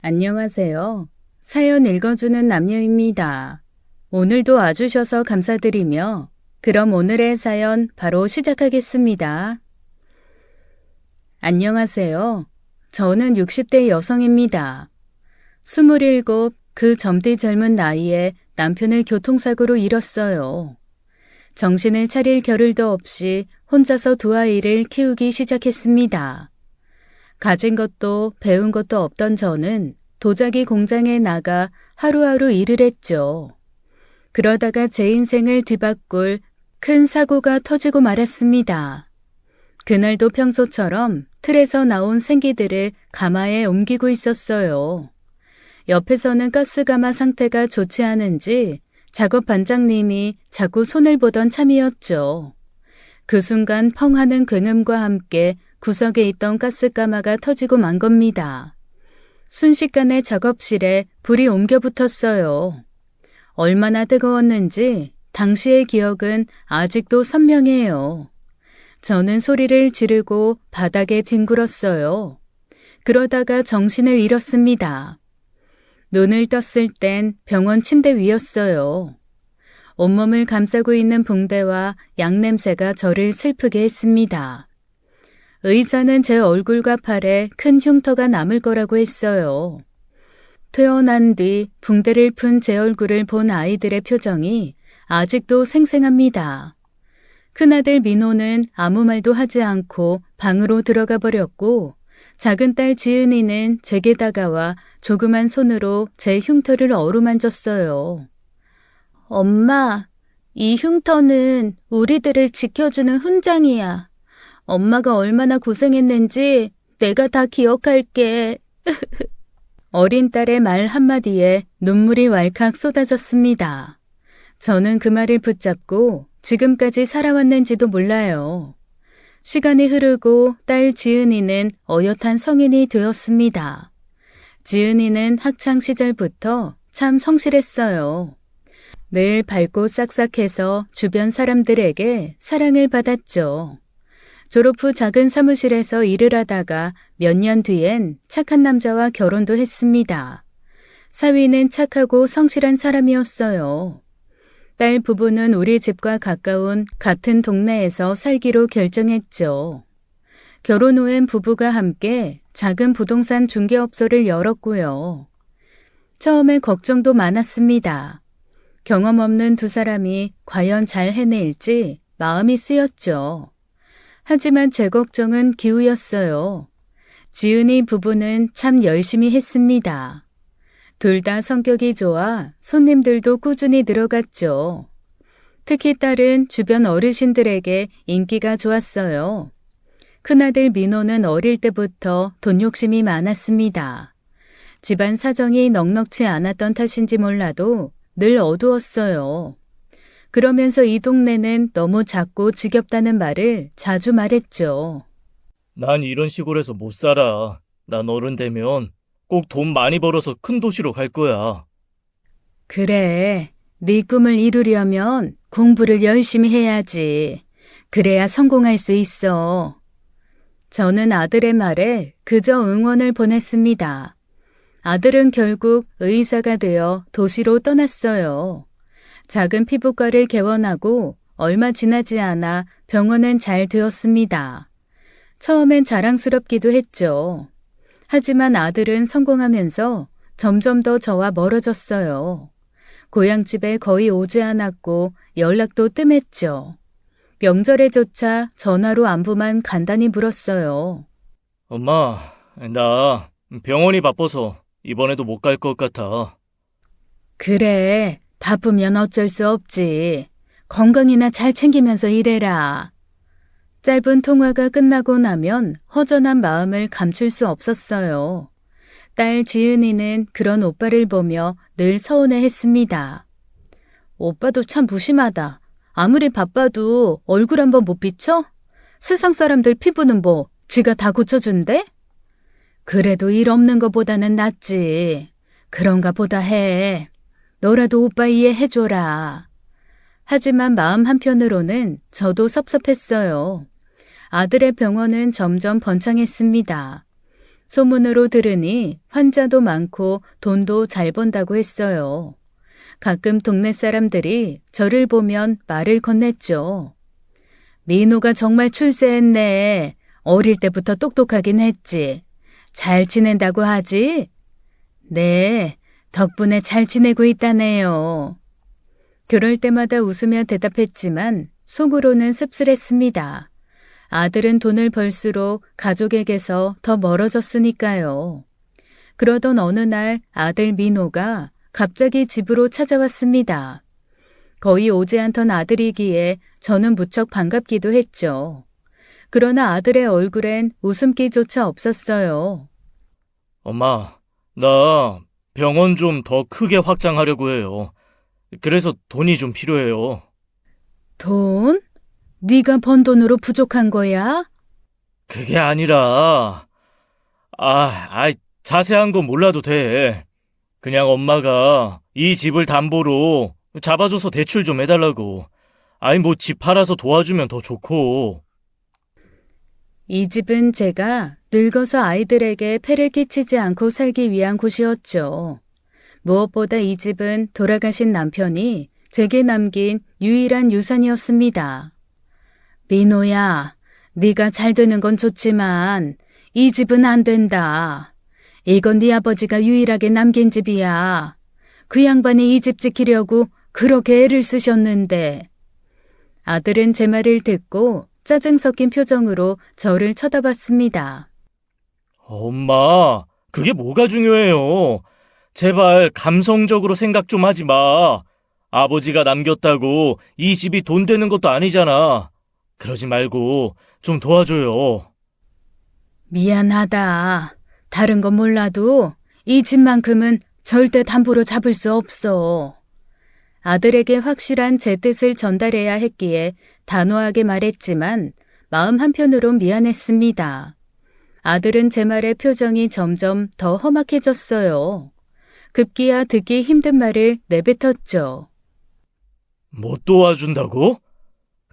안녕하세요. 사연 읽어주는 남녀입니다. 오늘도 와주셔서 감사드리며 그럼 오늘의 사연 바로 시작하겠습니다. 안녕하세요. 저는 60대 여성입니다. 27, 그 젊디 젊은 나이에 남편을 교통사고로 잃었어요. 정신을 차릴 겨를도 없이 혼자서 두 아이를 키우기 시작했습니다. 가진 것도 배운 것도 없던 저는 도자기 공장에 나가 하루하루 일을 했죠. 그러다가 제 인생을 뒤바꿀 큰 사고가 터지고 말았습니다. 그날도 평소처럼 틀에서 나온 생기들을 가마에 옮기고 있었어요. 옆에서는 가스가마 상태가 좋지 않은지 작업 반장님이 자꾸 손을 보던 참이었죠. 그 순간 펑 하는 굉음과 함께 구석에 있던 가스가마가 터지고 만 겁니다. 순식간에 작업실에 불이 옮겨 붙었어요. 얼마나 뜨거웠는지 당시의 기억은 아직도 선명해요. 저는 소리를 지르고 바닥에 뒹굴었어요. 그러다가 정신을 잃었습니다. 눈을 떴을 땐 병원 침대 위였어요. 온몸을 감싸고 있는 붕대와 양냄새가 저를 슬프게 했습니다. 의사는 제 얼굴과 팔에 큰 흉터가 남을 거라고 했어요. 퇴원한 뒤 붕대를 푼 제 얼굴을 본 아이들의 표정이 아직도 생생합니다. 큰아들 민호는 아무 말도 하지 않고 방으로 들어가 버렸고 작은 딸 지은이는 제게 다가와 조그만 손으로 제 흉터를 어루만졌어요. 엄마, 이 흉터는 우리들을 지켜주는 훈장이야. 엄마가 얼마나 고생했는지 내가 다 기억할게. 어린 딸의 말 한마디에 눈물이 왈칵 쏟아졌습니다. 저는 그 말을 붙잡고 지금까지 살아왔는지도 몰라요. 시간이 흐르고 딸 지은이는 어엿한 성인이 되었습니다. 지은이는 학창 시절부터 참 성실했어요. 늘 밝고 싹싹해서 주변 사람들에게 사랑을 받았죠. 졸업 후 작은 사무실에서 일을 하다가 몇 년 뒤엔 착한 남자와 결혼도 했습니다. 사위는 착하고 성실한 사람이었어요. 딸 부부는 우리 집과 가까운 같은 동네에서 살기로 결정했죠. 결혼 후엔 부부가 함께 작은 부동산 중개업소를 열었고요. 처음에 걱정도 많았습니다. 경험 없는 두 사람이 과연 잘 해낼지 마음이 쓰였죠. 하지만 제 걱정은 기우였어요. 지은이 부부는 참 열심히 했습니다. 둘 다 성격이 좋아 손님들도 꾸준히 늘어갔죠. 특히 딸은 주변 어르신들에게 인기가 좋았어요. 큰아들 민호는 어릴 때부터 돈 욕심이 많았습니다. 집안 사정이 넉넉지 않았던 탓인지 몰라도 늘 어두웠어요. 그러면서 이 동네는 너무 작고 지겹다는 말을 자주 말했죠. 난 이런 시골에서 못 살아. 난 어른 되면 꼭 돈 많이 벌어서 큰 도시로 갈 거야. 그래, 네 꿈을 이루려면 공부를 열심히 해야지. 그래야 성공할 수 있어. 저는 아들의 말에 그저 응원을 보냈습니다. 아들은 결국 의사가 되어 도시로 떠났어요. 작은 피부과를 개원하고 얼마 지나지 않아 병원은 잘 되었습니다. 처음엔 자랑스럽기도 했죠. 하지만 아들은 성공하면서 점점 더 저와 멀어졌어요. 고향집에 거의 오지 않았고 연락도 뜸했죠. 명절에조차 전화로 안부만 간단히 물었어요. 엄마, 나 병원이 바빠서 이번에도 못 갈 것 같아. 그래, 바쁘면 어쩔 수 없지. 건강이나 잘 챙기면서 일해라. 짧은 통화가 끝나고 나면 허전한 마음을 감출 수 없었어요. 딸 지은이는 그런 오빠를 보며 늘 서운해했습니다. 오빠도 참 무심하다. 아무리 바빠도 얼굴 한번 못 비춰? 세상 사람들 피부는 뭐 지가 다 고쳐준대? 그래도 일 없는 거보다는 낫지. 그런가 보다 해. 너라도 오빠 이해해줘라. 하지만 마음 한편으로는 저도 섭섭했어요. 아들의 병원은 점점 번창했습니다. 소문으로 들으니 환자도 많고 돈도 잘 번다고 했어요. 가끔 동네 사람들이 저를 보면 말을 건넸죠. 민호가 정말 출세했네. 어릴 때부터 똑똑하긴 했지. 잘 지낸다고 하지? 네, 덕분에 잘 지내고 있다네요. 그럴 때마다 웃으며 대답했지만 속으로는 씁쓸했습니다. 아들은 돈을 벌수록 가족에게서 더 멀어졌으니까요. 그러던 어느 날 아들 민호가 갑자기 집으로 찾아왔습니다. 거의 오지 않던 아들이기에 저는 무척 반갑기도 했죠. 그러나 아들의 얼굴엔 웃음기조차 없었어요. 엄마, 나 병원 좀 더 크게 확장하려고 해요. 그래서 돈이 좀 필요해요. 돈? 네가 번 돈으로 부족한 거야? 그게 아니라, 자세한 건 몰라도 돼. 그냥 엄마가 이 집을 담보로 잡아줘서 대출 좀 해달라고. 집 팔아서 도와주면 더 좋고. 이 집은 제가 늙어서 아이들에게 폐를 끼치지 않고 살기 위한 곳이었죠. 무엇보다 이 집은 돌아가신 남편이 제게 남긴 유일한 유산이었습니다. 민호야, 네가 잘 되는 건 좋지만 이 집은 안 된다. 이건 네 아버지가 유일하게 남긴 집이야. 그 양반이 이 집 지키려고 그렇게 애를 쓰셨는데. 아들은 제 말을 듣고 짜증 섞인 표정으로 저를 쳐다봤습니다. 엄마, 그게 뭐가 중요해요? 제발 감성적으로 생각 좀 하지 마. 아버지가 남겼다고 이 집이 돈 되는 것도 아니잖아. 그러지 말고 좀 도와줘요. 미안하다. 다른 건 몰라도 이 집만큼은 절대 담보로 잡을 수 없어. 아들에게 확실한 제 뜻을 전달해야 했기에 단호하게 말했지만 마음 한편으론 미안했습니다. 아들은 제 말에 표정이 점점 더 험악해졌어요. 급기야 듣기 힘든 말을 내뱉었죠. 못 도와준다고?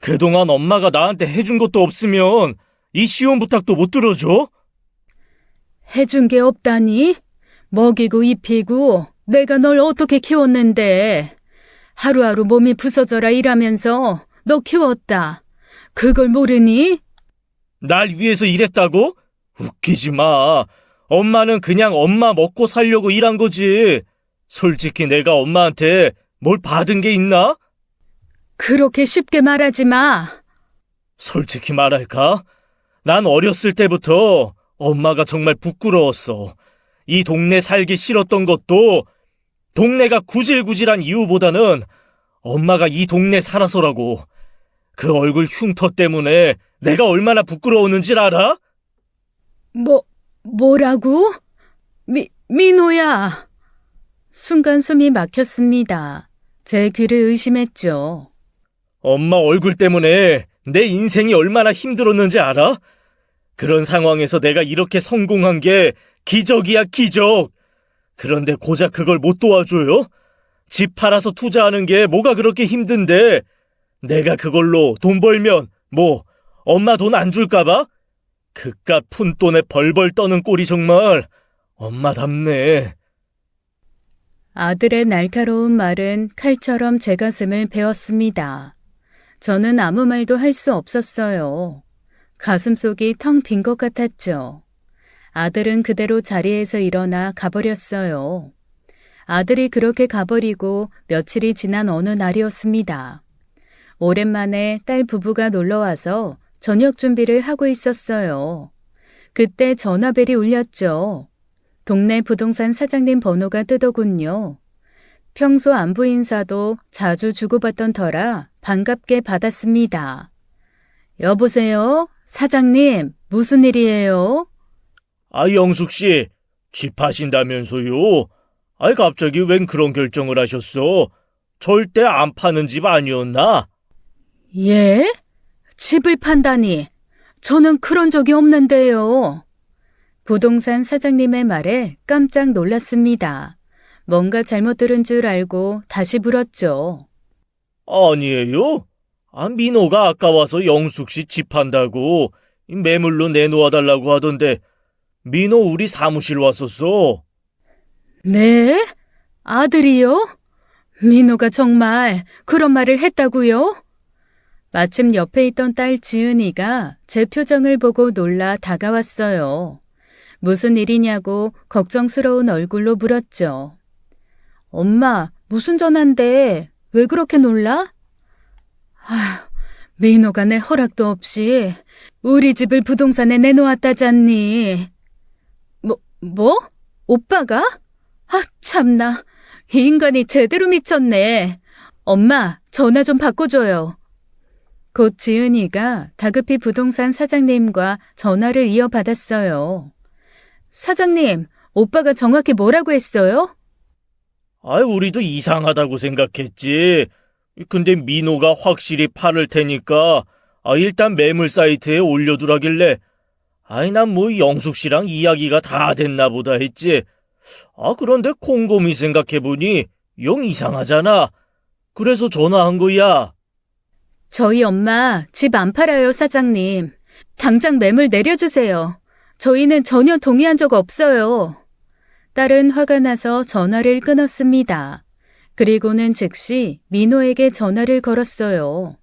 그동안 엄마가 나한테 해준 것도 없으면 이 쉬운 부탁도 못 들어줘? 해준 게 없다니? 먹이고 입히고 내가 널 어떻게 키웠는데. 하루하루 몸이 부서져라 일하면서 너 키웠다. 그걸 모르니? 날 위해서 일했다고? 웃기지 마. 엄마는 그냥 엄마 먹고 살려고 일한 거지. 솔직히 내가 엄마한테 뭘 받은 게 있나? 그렇게 쉽게 말하지 마. 솔직히 말할까? 난 어렸을 때부터 엄마가 정말 부끄러웠어. 이 동네 살기 싫었던 것도 동네가 구질구질한 이유보다는 엄마가 이 동네 살아서라고. 그 얼굴 흉터 때문에 내가 얼마나 부끄러웠는지 알아? 뭐라고? 민호야. 순간 숨이 막혔습니다. 제 귀를 의심했죠. 엄마 얼굴 때문에 내 인생이 얼마나 힘들었는지 알아? 그런 상황에서 내가 이렇게 성공한 게 기적이야, 기적. 그런데 고작 그걸 못 도와줘요? 집 팔아서 투자하는 게 뭐가 그렇게 힘든데 내가 그걸로 돈 벌면 엄마 돈 안 줄까봐? 그깟 푼돈에 벌벌 떠는 꼴이 정말 엄마답네. 아들의 날카로운 말은 칼처럼 제 가슴을 베었습니다. 저는 아무 말도 할 수 없었어요. 가슴속이 텅 빈 것 같았죠. 아들은 그대로 자리에서 일어나 가버렸어요. 아들이 그렇게 가버리고 며칠이 지난 어느 날이었습니다. 오랜만에 딸 부부가 놀러와서 저녁 준비를 하고 있었어요. 그때 전화벨이 울렸죠. 동네 부동산 사장님 번호가 뜨더군요. 평소 안부 인사도 자주 주고받던 터라 반갑게 받았습니다. 여보세요? 사장님, 무슨 일이에요? 영숙 씨, 집 하신다면서요? 갑자기 웬 그런 결정을 하셨어? 절대 안 파는 집 아니었나? 예? 집을 판다니. 저는 그런 적이 없는데요. 부동산 사장님의 말에 깜짝 놀랐습니다. 뭔가 잘못 들은 줄 알고 다시 물었죠. 아니에요? 민호가 아까 와서 영숙 씨 집 판다고 매물로 내놓아달라고 하던데 민호 우리 사무실 왔었어. 네? 아들이요? 민호가 정말 그런 말을 했다고요? 마침 옆에 있던 딸 지은이가 제 표정을 보고 놀라 다가왔어요. 무슨 일이냐고 걱정스러운 얼굴로 물었죠. 엄마, 무슨 전화인데 왜 그렇게 놀라? 아휴, 민호가 내 허락도 없이 우리 집을 부동산에 내놓았다잖니. 뭐? 오빠가? 아, 참나. 이 인간이 제대로 미쳤네. 엄마, 전화 좀 바꿔줘요. 곧 지은이가 다급히 부동산 사장님과 전화를 이어받았어요. 사장님, 오빠가 정확히 뭐라고 했어요? 우리도 이상하다고 생각했지. 근데 민호가 확실히 팔을 테니까 일단 매물 사이트에 올려두라길래 난 뭐 영숙 씨랑 이야기가 다 됐나 보다 했지. 그런데 곰곰이 생각해보니 영 이상하잖아. 그래서 전화한 거야. 저희 엄마 집 안 팔아요, 사장님. 당장 매물 내려주세요. 저희는 전혀 동의한 적 없어요. 딸은 화가 나서 전화를 끊었습니다. 그리고는 즉시 민호에게 전화를 걸었어요.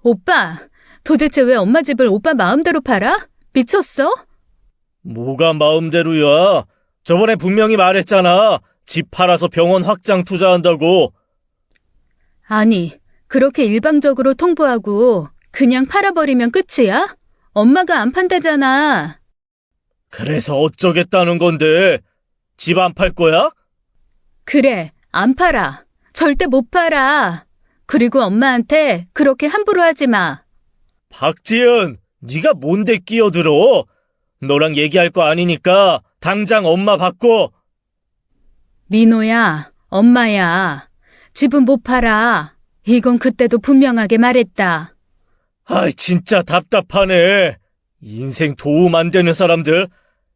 오빠, 도대체 왜 엄마 집을 오빠 마음대로 팔아? 미쳤어? 뭐가 마음대로야. 저번에 분명히 말했잖아. 집 팔아서 병원 확장 투자한다고. 아니, 그렇게 일방적으로 통보하고 그냥 팔아버리면 끝이야? 엄마가 안 판다잖아. 그래서 어쩌겠다는 건데. 집 안 팔 거야? 그래, 안 팔아. 절대 못 팔아. 그리고 엄마한테 그렇게 함부로 하지 마. 박지은, 네가 뭔데 끼어들어? 너랑 얘기할 거 아니니까 당장 엄마 바꿔. 민호야, 엄마야. 집은 못 팔아. 이건 그때도 분명하게 말했다. 진짜 답답하네. 인생 도움 안 되는 사람들.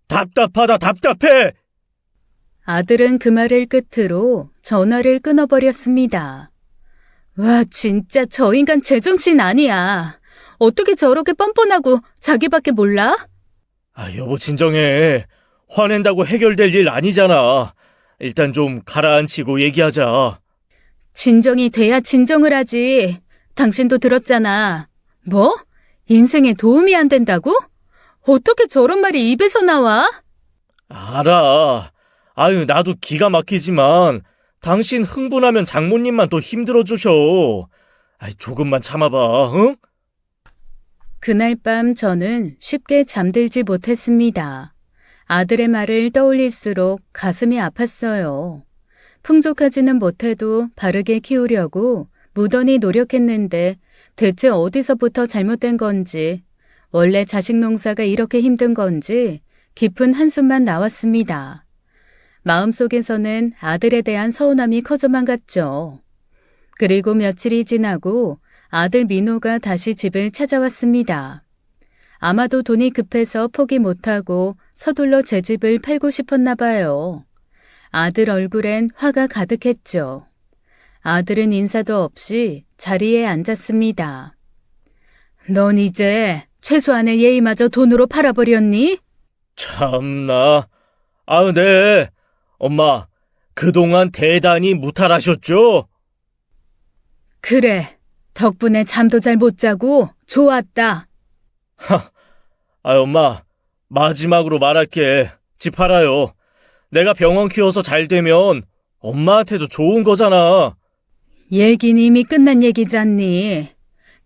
답답하다, 답답해. 아들은 그 말을 끝으로 전화를 끊어버렸습니다. 와, 진짜 저 인간 제정신 아니야. 어떻게 저렇게 뻔뻔하고 자기밖에 몰라? 여보 진정해. 화낸다고 해결될 일 아니잖아. 일단 좀 가라앉히고 얘기하자. 진정이 돼야 진정을 하지. 당신도 들었잖아. 뭐? 인생에 도움이 안 된다고? 어떻게 저런 말이 입에서 나와? 알아. 나도 기가 막히지만 당신 흥분하면 장모님만 더 힘들어주셔. 조금만 참아봐, 응? 그날 밤 저는 쉽게 잠들지 못했습니다. 아들의 말을 떠올릴수록 가슴이 아팠어요. 풍족하지는 못해도 바르게 키우려고 무던히 노력했는데 대체 어디서부터 잘못된 건지, 원래 자식 농사가 이렇게 힘든 건지 깊은 한숨만 나왔습니다. 마음속에서는 아들에 대한 서운함이 커져만 갔죠. 그리고 며칠이 지나고 아들 민호가 다시 집을 찾아왔습니다. 아마도 돈이 급해서 포기 못하고 서둘러 제 집을 팔고 싶었나 봐요. 아들 얼굴엔 화가 가득했죠. 아들은 인사도 없이 자리에 앉았습니다. 넌 이제 최소한의 예의마저 돈으로 팔아버렸니? 참나. 네. 엄마, 그동안 대단히 무탈하셨죠? 그래, 덕분에 잠도 잘 못 자고 좋았다. 엄마, 마지막으로 말할게. 집 팔아요. 내가 병원 키워서 잘 되면 엄마한테도 좋은 거잖아. 얘긴 이미 끝난 얘기잖니.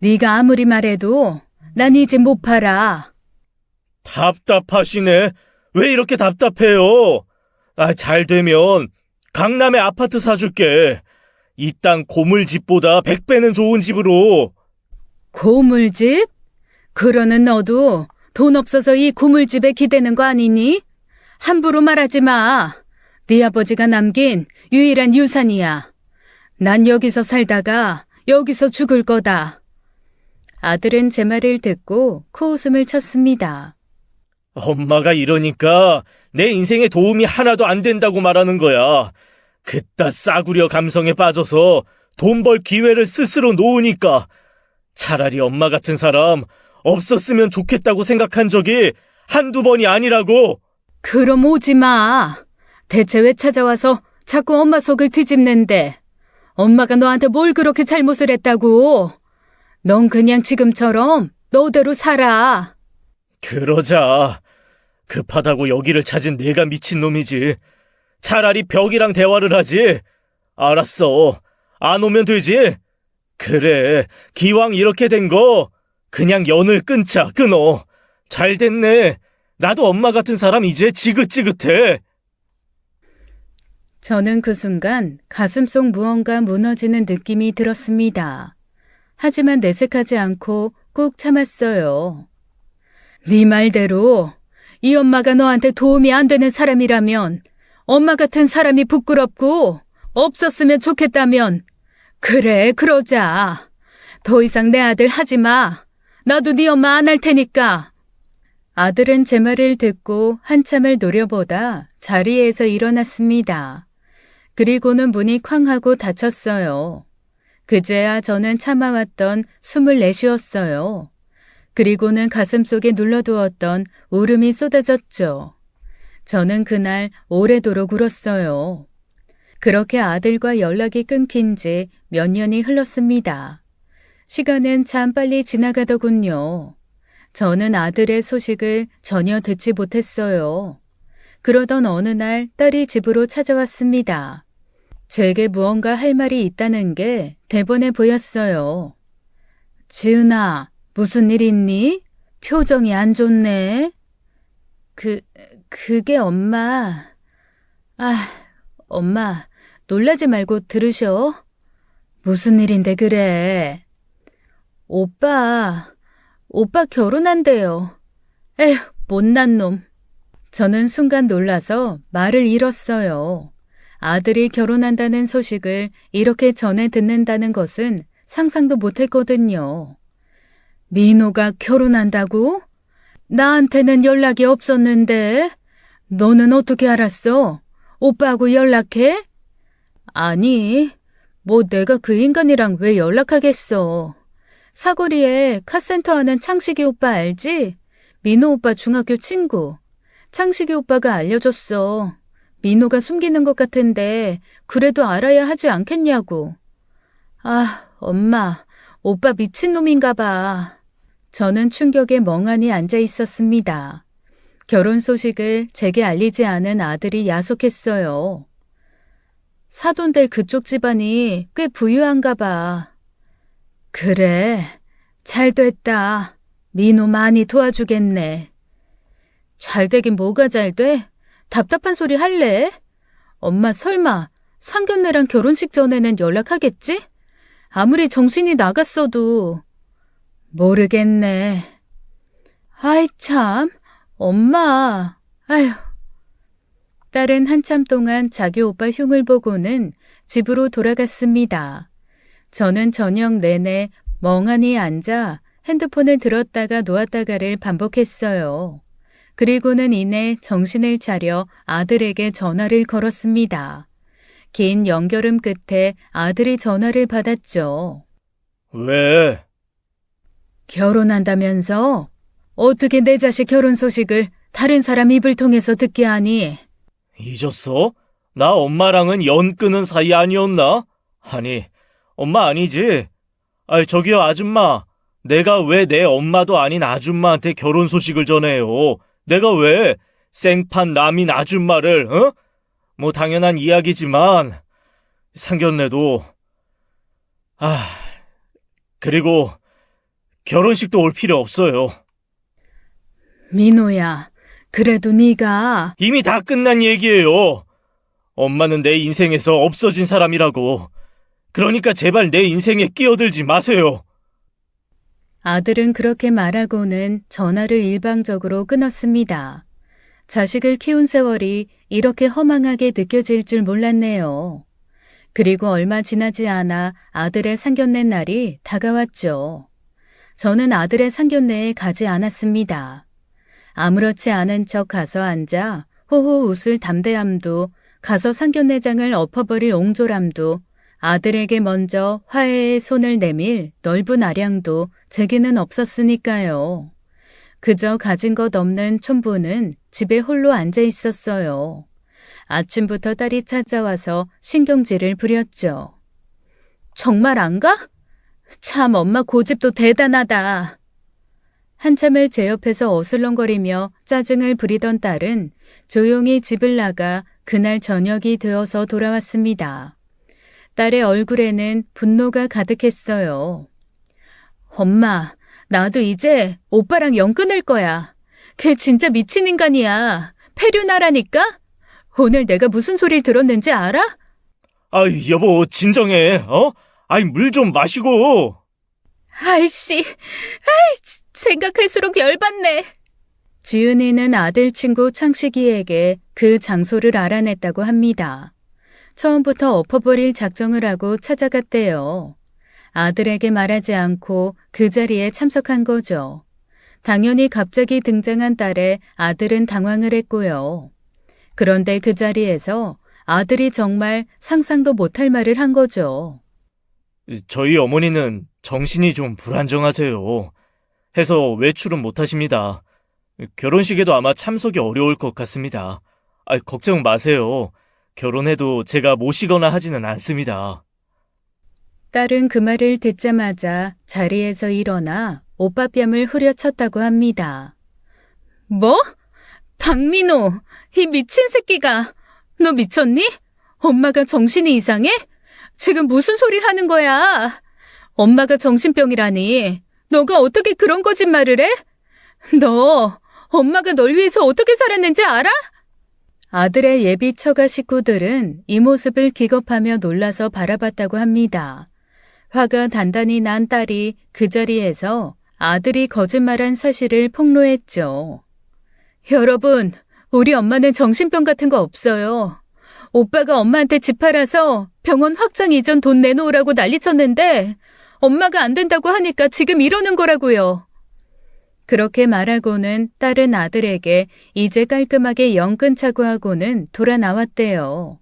네가 아무리 말해도 난 이 집 못 팔아. 답답하시네. 왜 이렇게 답답해요? 잘 되면 강남에 아파트 사줄게. 이 땅 고물집보다 100배는 좋은 집으로. 고물집? 그러는 너도 돈 없어서 이 고물집에 기대는 거 아니니? 함부로 말하지 마. 네 아버지가 남긴 유일한 유산이야. 난 여기서 살다가 여기서 죽을 거다. 아들은 제 말을 듣고 코웃음을 쳤습니다. 엄마가 이러니까 내 인생에 도움이 하나도 안 된다고 말하는 거야. 그따 싸구려 감성에 빠져서 돈 벌 기회를 스스로 놓으니까 차라리 엄마 같은 사람 없었으면 좋겠다고 생각한 적이 한두 번이 아니라고. 그럼 오지 마. 대체 왜 찾아와서 자꾸 엄마 속을 뒤집는데? 엄마가 너한테 뭘 그렇게 잘못을 했다고? 넌 그냥 지금처럼 너대로 살아. 그러자. 급하다고 여기를 찾은 내가 미친놈이지. 차라리 벽이랑 대화를 하지. 알았어. 안 오면 되지. 그래, 기왕 이렇게 된 거 그냥 연을 끊어. 잘 됐네. 나도 엄마 같은 사람 이제 지긋지긋해. 저는 그 순간 가슴속 무언가 무너지는 느낌이 들었습니다. 하지만 내색하지 않고 꾹 참았어요. 네 말대로 이 엄마가 너한테 도움이 안 되는 사람이라면, 엄마 같은 사람이 부끄럽고 없었으면 좋겠다면, 그래, 그러자. 더 이상 내 아들 하지 마. 나도 네 엄마 안 할 테니까. 아들은 제 말을 듣고 한참을 노려보다 자리에서 일어났습니다. 그리고는 문이 쾅 하고 닫혔어요. 그제야 저는 참아왔던 숨을 내쉬었어요. 그리고는 가슴속에 눌러두었던 울음이 쏟아졌죠. 저는 그날 오래도록 울었어요. 그렇게 아들과 연락이 끊긴 지 몇 년이 흘렀습니다. 시간은 참 빨리 지나가더군요. 저는 아들의 소식을 전혀 듣지 못했어요. 그러던 어느 날 딸이 집으로 찾아왔습니다. 제게 무언가 할 말이 있다는 게 대번에 보였어요. 지은아, 무슨 일 있니? 표정이 안 좋네. 그게 엄마. 엄마, 놀라지 말고 들으셔. 무슨 일인데 그래? 오빠 결혼한대요. 에휴, 못난 놈. 저는 순간 놀라서 말을 잃었어요. 아들이 결혼한다는 소식을 이렇게 전해 듣는다는 것은 상상도 못했거든요. 민호가 결혼한다고? 나한테는 연락이 없었는데. 너는 어떻게 알았어? 오빠하고 연락해? 아니, 뭐 내가 그 인간이랑 왜 연락하겠어. 사거리에 카센터 하는 창식이 오빠 알지? 민호 오빠 중학교 친구. 창식이 오빠가 알려줬어. 민호가 숨기는 것 같은데 그래도 알아야 하지 않겠냐고. 엄마, 오빠 미친놈인가 봐. 저는 충격에 멍하니 앉아 있었습니다. 결혼 소식을 제게 알리지 않은 아들이 야속했어요. 사돈들 그쪽 집안이 꽤 부유한가 봐. 그래, 잘 됐다. 민호 많이 도와주겠네. 잘 되긴 뭐가 잘 돼? 답답한 소리 할래? 엄마 설마 상견례랑 결혼식 전에는 연락하겠지? 아무리 정신이 나갔어도. 모르겠네. 아이 참, 엄마. 아휴. 딸은 한참 동안 자기 오빠 흉을 보고는 집으로 돌아갔습니다. 저는 저녁 내내 멍하니 앉아 핸드폰을 들었다가 놓았다가를 반복했어요. 그리고는 이내 정신을 차려 아들에게 전화를 걸었습니다. 긴 연결음 끝에 아들이 전화를 받았죠. 왜? 결혼한다면서? 어떻게 내 자식 결혼 소식을 다른 사람 입을 통해서 듣게 하니? 잊었어? 나 엄마랑은 연 끊은 사이 아니었나? 아니, 엄마 아니지? 저기요 아줌마. 내가 왜 내 엄마도 아닌 아줌마한테 결혼 소식을 전해요? 내가 왜 생판 남인 아줌마를, 뭐 당연한 이야기지만 상견례도 그리고 결혼식도 올 필요 없어요. 민호야, 그래도 네가 이미 다 끝난 얘기예요. 엄마는 내 인생에서 없어진 사람이라고. 그러니까 제발 내 인생에 끼어들지 마세요. 아들은 그렇게 말하고는 전화를 일방적으로 끊었습니다. 자식을 키운 세월이 이렇게 허망하게 느껴질 줄 몰랐네요. 그리고 얼마 지나지 않아 아들의 상견례 날이 다가왔죠. 저는 아들의 상견례에 가지 않았습니다. 아무렇지 않은 척 가서 앉아 호호 웃을 담대함도, 가서 상견례장을 엎어버릴 옹졸함도, 아들에게 먼저 화해의 손을 내밀 넓은 아량도 제게는 없었으니까요. 그저 가진 것 없는 촌부는 집에 홀로 앉아 있었어요. 아침부터 딸이 찾아와서 신경질을 부렸죠. 정말 안 가? 참 엄마 고집도 대단하다. 한참을 제 옆에서 어슬렁거리며 짜증을 부리던 딸은 조용히 집을 나가 그날 저녁이 되어서 돌아왔습니다. 딸의 얼굴에는 분노가 가득했어요. 엄마, 나도 이제 오빠랑 연 끊을 거야. 걔 진짜 미친 인간이야. 폐륜하라니까? 오늘 내가 무슨 소리를 들었는지 알아? 아이, 여보, 진정해, 어? 아이, 물 좀 마시고. 아이씨, 생각할수록 열받네. 지은이는 아들 친구 창식이에게 그 장소를 알아냈다고 합니다. 처음부터 엎어버릴 작정을 하고 찾아갔대요. 아들에게 말하지 않고 그 자리에 참석한 거죠. 당연히 갑자기 등장한 딸에 아들은 당황을 했고요. 그런데 그 자리에서 아들이 정말 상상도 못할 말을 한 거죠. 저희 어머니는 정신이 좀 불안정하세요. 해서 외출은 못하십니다. 결혼식에도 아마 참석이 어려울 것 같습니다. 걱정 마세요. 결혼해도 제가 모시거나 하지는 않습니다. 딸은 그 말을 듣자마자 자리에서 일어나 오빠 뺨을 후려쳤다고 합니다. 뭐? 박민호, 이 미친 새끼가. 너 미쳤니? 엄마가 정신이 이상해? 지금 무슨 소리를 하는 거야? 엄마가 정신병이라니. 너가 어떻게 그런 거짓말을 해? 너, 엄마가 널 위해서 어떻게 살았는지 알아? 아들의 예비 처가 식구들은 이 모습을 기겁하며 놀라서 바라봤다고 합니다. 화가 단단히 난 딸이 그 자리에서 아들이 거짓말한 사실을 폭로했죠. 여러분, 우리 엄마는 정신병 같은 거 없어요. 오빠가 엄마한테 집 팔아서 병원 확장 이전 돈 내놓으라고 난리쳤는데 엄마가 안 된다고 하니까 지금 이러는 거라고요. 그렇게 말하고는 딸은 아들에게 이제 깔끔하게 연 끊자고 하고는 돌아 나왔대요.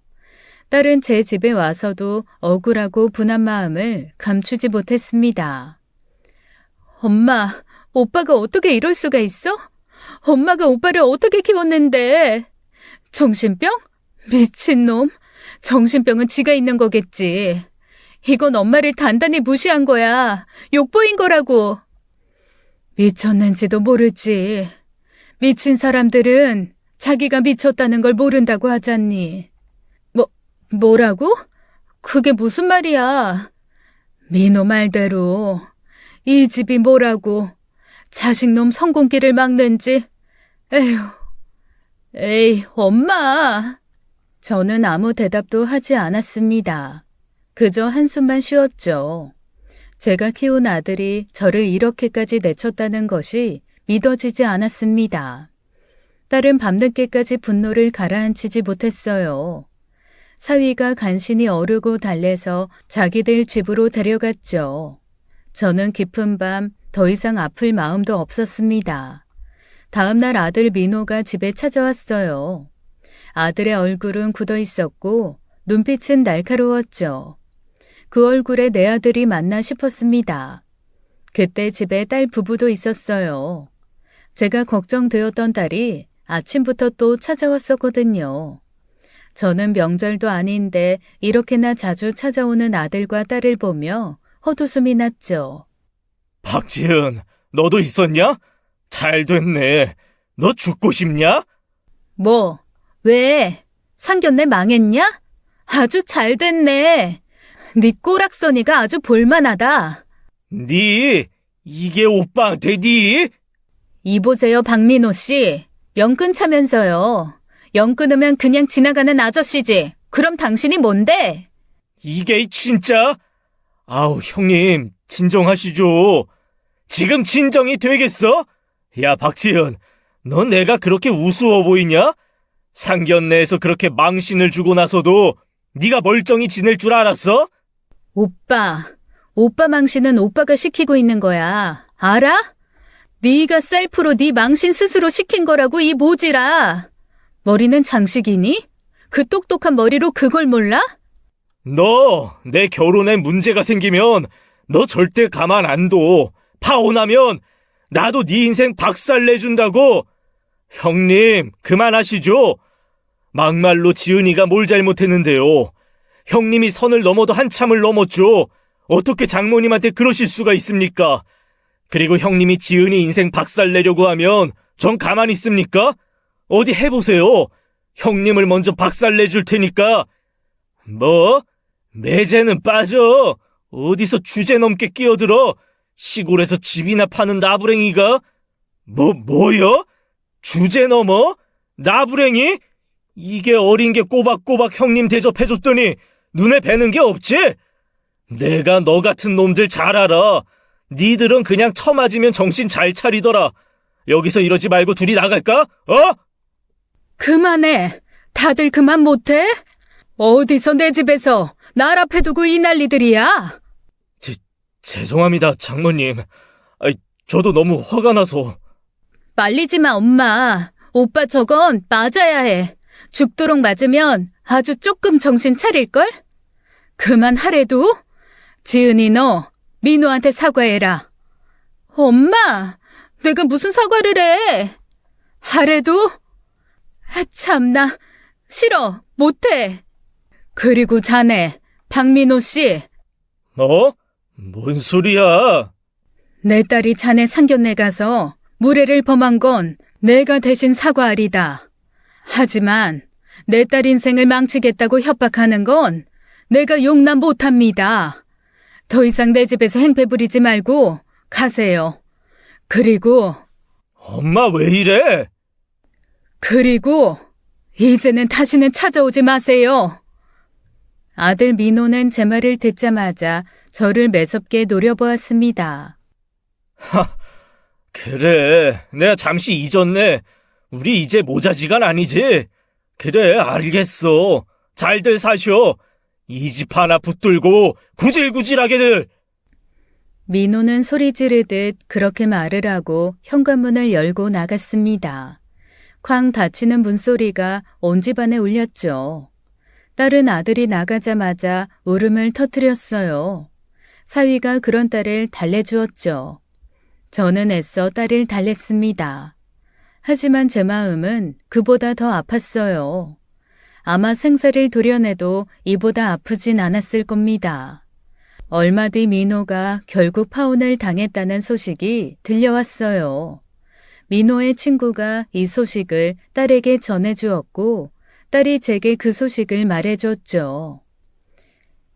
딸은 제 집에 와서도 억울하고 분한 마음을 감추지 못했습니다. 엄마, 오빠가 어떻게 이럴 수가 있어? 엄마가 오빠를 어떻게 키웠는데? 정신병? 미친놈. 정신병은 지가 있는 거겠지. 이건 엄마를 단단히 무시한 거야. 욕보인 거라고. 미쳤는지도 모르지. 미친 사람들은 자기가 미쳤다는 걸 모른다고 하잖니. 뭐라고? 그게 무슨 말이야? 민호 말대로 이 집이 뭐라고 자식놈 성공길을 막는지. 에이, 엄마. 저는 아무 대답도 하지 않았습니다. 그저 한숨만 쉬었죠. 제가 키운 아들이 저를 이렇게까지 내쳤다는 것이 믿어지지 않았습니다. 딸은 밤늦게까지 분노를 가라앉히지 못했어요. 사위가 간신히 어르고 달래서 자기들 집으로 데려갔죠. 저는 깊은 밤 더 이상 아플 마음도 없었습니다. 다음 날 아들 민호가 집에 찾아왔어요. 아들의 얼굴은 굳어 있었고 눈빛은 날카로웠죠. 그 얼굴에 내 아들이 맞나 싶었습니다. 그때 집에 딸 부부도 있었어요. 제가 걱정되었던 딸이 아침부터 또 찾아왔었거든요. 저는 명절도 아닌데 이렇게나 자주 찾아오는 아들과 딸을 보며 헛웃음이 났죠. 박지은, 너도 있었냐? 잘 됐네. 너 죽고 싶냐? 뭐? 왜? 상견례 망했냐? 아주 잘 됐네. 네 꼬락서니가 아주 볼만하다. 이게 오빠한테 이보세요, 박민호 씨. 연 끊자면서요. 연 끊으면 그냥 지나가는 아저씨지. 그럼 당신이 뭔데? 이게 진짜? 아우, 형님, 진정하시죠. 지금 진정이 되겠어? 야, 박지은, 넌 내가 그렇게 우스워 보이냐? 상견례에서 그렇게 망신을 주고 나서도 네가 멀쩡히 지낼 줄 알았어? 오빠 망신은 오빠가 시키고 있는 거야. 알아? 네가 셀프로 네 망신 스스로 시킨 거라고 이 모지라. 머리는 장식이니? 그 똑똑한 머리로 그걸 몰라? 너 내 결혼에 문제가 생기면 너 절대 가만 안 둬. 파혼하면 나도 네 인생 박살내준다고. 형님, 그만하시죠. 막말로 지은이가 뭘 잘못했는데요. 형님이 선을 넘어도 한참을 넘었죠. 어떻게 장모님한테 그러실 수가 있습니까? 그리고 형님이 지은이 인생 박살내려고 하면 전 가만히 있습니까? 어디 해보세요. 형님을 먼저 박살내줄 테니까. 뭐? 매제는 빠져. 어디서 주제 넘게 끼어들어. 시골에서 집이나 파는 나부랭이가? 뭐요? 주제 넘어? 나부랭이? 이게 어린 게 꼬박꼬박 형님 대접해줬더니 눈에 뵈는 게 없지? 내가 너 같은 놈들 잘 알아. 니들은 그냥 처맞으면 정신 잘 차리더라. 여기서 이러지 말고 둘이 나갈까? 어? 그만해. 다들 그만 못해? 어디서 내 집에서 날 앞에 두고 이 난리들이야? 죄송합니다, 장모님. 저도 너무 화가 나서. 말리지 마, 엄마. 오빠 저건 맞아야 해. 죽도록 맞으면 아주 조금 정신 차릴걸? 그만하래도? 지은이 너 민호한테 사과해라. 엄마, 내가 무슨 사과를 해? 하래도? 참나, 싫어, 못해. 그리고 자네, 박민호 씨. 뭐? 뭔 소리야? 내 딸이 자네 상견례 가서 무례를 범한 건 내가 대신 사과하리다. 하지만 내 딸 인생을 망치겠다고 협박하는 건 내가 용납 못합니다. 더 이상 내 집에서 행패 부리지 말고 가세요. 그리고 엄마 왜 이래? 이제는 다시는 찾아오지 마세요. 아들 민호는 제 말을 듣자마자 저를 매섭게 노려보았습니다. 그래, 내가 잠시 잊었네. 우리 이제 모자지간 아니지? 그래, 알겠어. 잘들 사셔. 이 집 하나 붙들고 구질구질하게들. 민호는 소리 지르듯 그렇게 말을 하고 현관문을 열고 나갔습니다. 쾅 닫히는 문소리가 온 집안에 울렸죠. 딸은 아들이 나가자마자 울음을 터뜨렸어요. 사위가 그런 딸을 달래주었죠. 저는 애써 딸을 달랬습니다. 하지만 제 마음은 그보다 더 아팠어요. 아마 생사를 도려내도 이보다 아프진 않았을 겁니다. 얼마 뒤 민호가 결국 파혼을 당했다는 소식이 들려왔어요. 민호의 친구가 이 소식을 딸에게 전해주었고 딸이 제게 그 소식을 말해줬죠.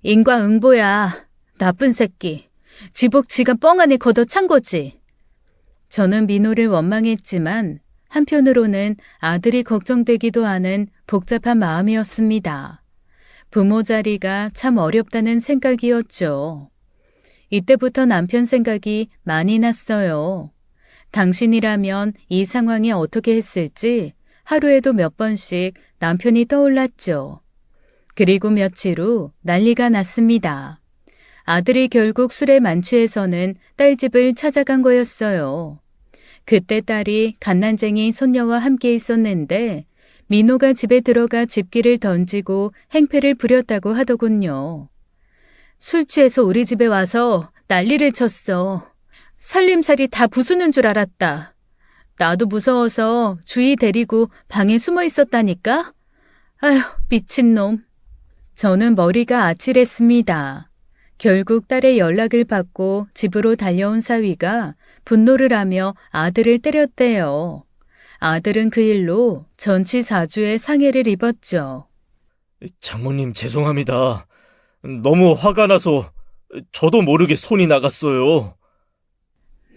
인과응보야. 나쁜 새끼. 지복 지가 뻥안에 걷어찬 거지. 저는 민호를 원망했지만 한편으로는 아들이 걱정되기도 하는 복잡한 마음이었습니다. 부모 자리가 참 어렵다는 생각이었죠. 이때부터 남편 생각이 많이 났어요. 당신이라면 이 상황에 어떻게 했을지 하루에도 몇 번씩 남편이 떠올랐죠. 그리고 며칠 후 난리가 났습니다. 아들이 결국 술에 만취해서는 딸 집을 찾아간 거였어요. 그때 딸이 갓난쟁이 손녀와 함께 있었는데 민호가 집에 들어가 집기를 던지고 행패를 부렸다고 하더군요. 술 취해서 우리 집에 와서 난리를 쳤어. 살림살이 다 부수는 줄 알았다. 나도 무서워서 주희 데리고 방에 숨어 있었다니까? 아휴, 미친놈. 저는 머리가 아찔했습니다. 결국 딸의 연락을 받고 집으로 달려온 사위가 분노를 하며 아들을 때렸대요. 아들은 그 일로 전치사주의 상해를 입었죠. 장모님 죄송합니다. 너무 화가 나서 저도 모르게 손이 나갔어요.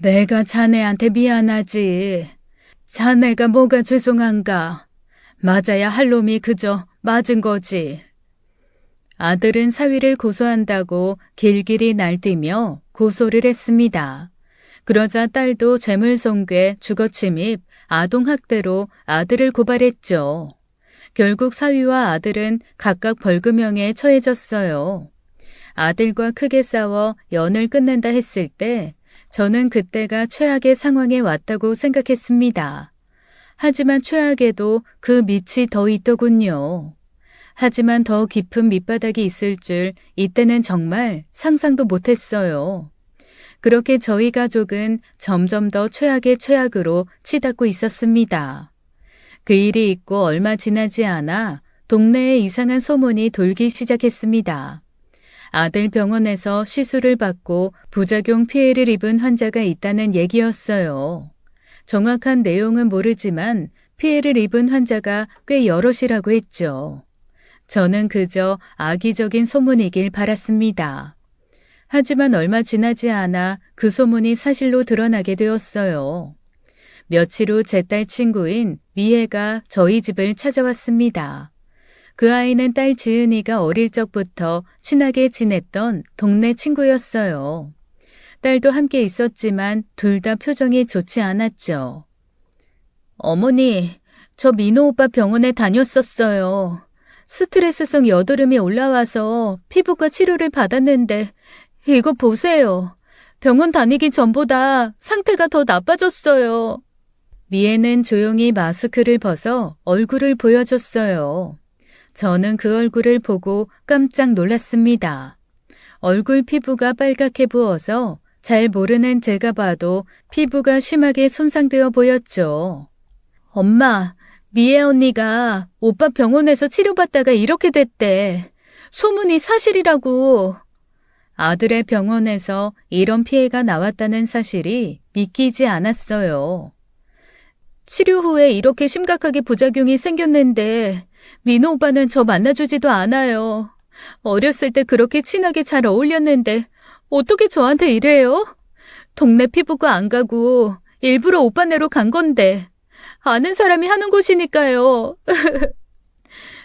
내가 자네한테 미안하지. 자네가 뭐가 죄송한가. 맞아야 할 놈이 그저 맞은 거지. 아들은 사위를 고소한다고 길길이 날뛰며 고소를 했습니다. 그러자 딸도 재물손괴, 주거침입, 아동학대로 아들을 고발했죠. 결국 사위와 아들은 각각 벌금형에 처해졌어요. 아들과 크게 싸워 연을 끝낸다 했을 때 저는 그때가 최악의 상황에 왔다고 생각했습니다. 하지만 최악에도 그 밑이 더 있더군요. 하지만 더 깊은 밑바닥이 있을 줄 이때는 정말 상상도 못했어요. 그렇게 저희 가족은 점점 더 최악의 최악으로 치닫고 있었습니다. 그 일이 있고 얼마 지나지 않아 동네에 이상한 소문이 돌기 시작했습니다. 아들 병원에서 시술을 받고 부작용 피해를 입은 환자가 있다는 얘기였어요. 정확한 내용은 모르지만 피해를 입은 환자가 꽤 여럿이라고 했죠. 저는 그저 악의적인 소문이길 바랐습니다. 하지만 얼마 지나지 않아 그 소문이 사실로 드러나게 되었어요. 며칠 후 제 딸 친구인 미애가 저희 집을 찾아왔습니다. 그 아이는 딸 지은이가 어릴 적부터 친하게 지냈던 동네 친구였어요. 딸도 함께 있었지만 둘 다 표정이 좋지 않았죠. 어머니, 저 민호 오빠 병원에 다녔었어요. 스트레스성 여드름이 올라와서 피부과 치료를 받았는데 이거 보세요. 병원 다니기 전보다 상태가 더 나빠졌어요. 미애는 조용히 마스크를 벗어 얼굴을 보여줬어요. 저는 그 얼굴을 보고 깜짝 놀랐습니다. 얼굴 피부가 빨갛게 부어서 잘 모르는 제가 봐도 피부가 심하게 손상되어 보였죠. 엄마, 미애 언니가 오빠 병원에서 치료받다가 이렇게 됐대. 소문이 사실이라고. 아들의 병원에서 이런 피해가 나왔다는 사실이 믿기지 않았어요. 치료 후에 이렇게 심각하게 부작용이 생겼는데 민호 오빠는 저 만나주지도 않아요. 어렸을 때 그렇게 친하게 잘 어울렸는데 어떻게 저한테 이래요? 동네 피부과 안 가고 일부러 오빠네로 간 건데 아는 사람이 하는 곳이니까요.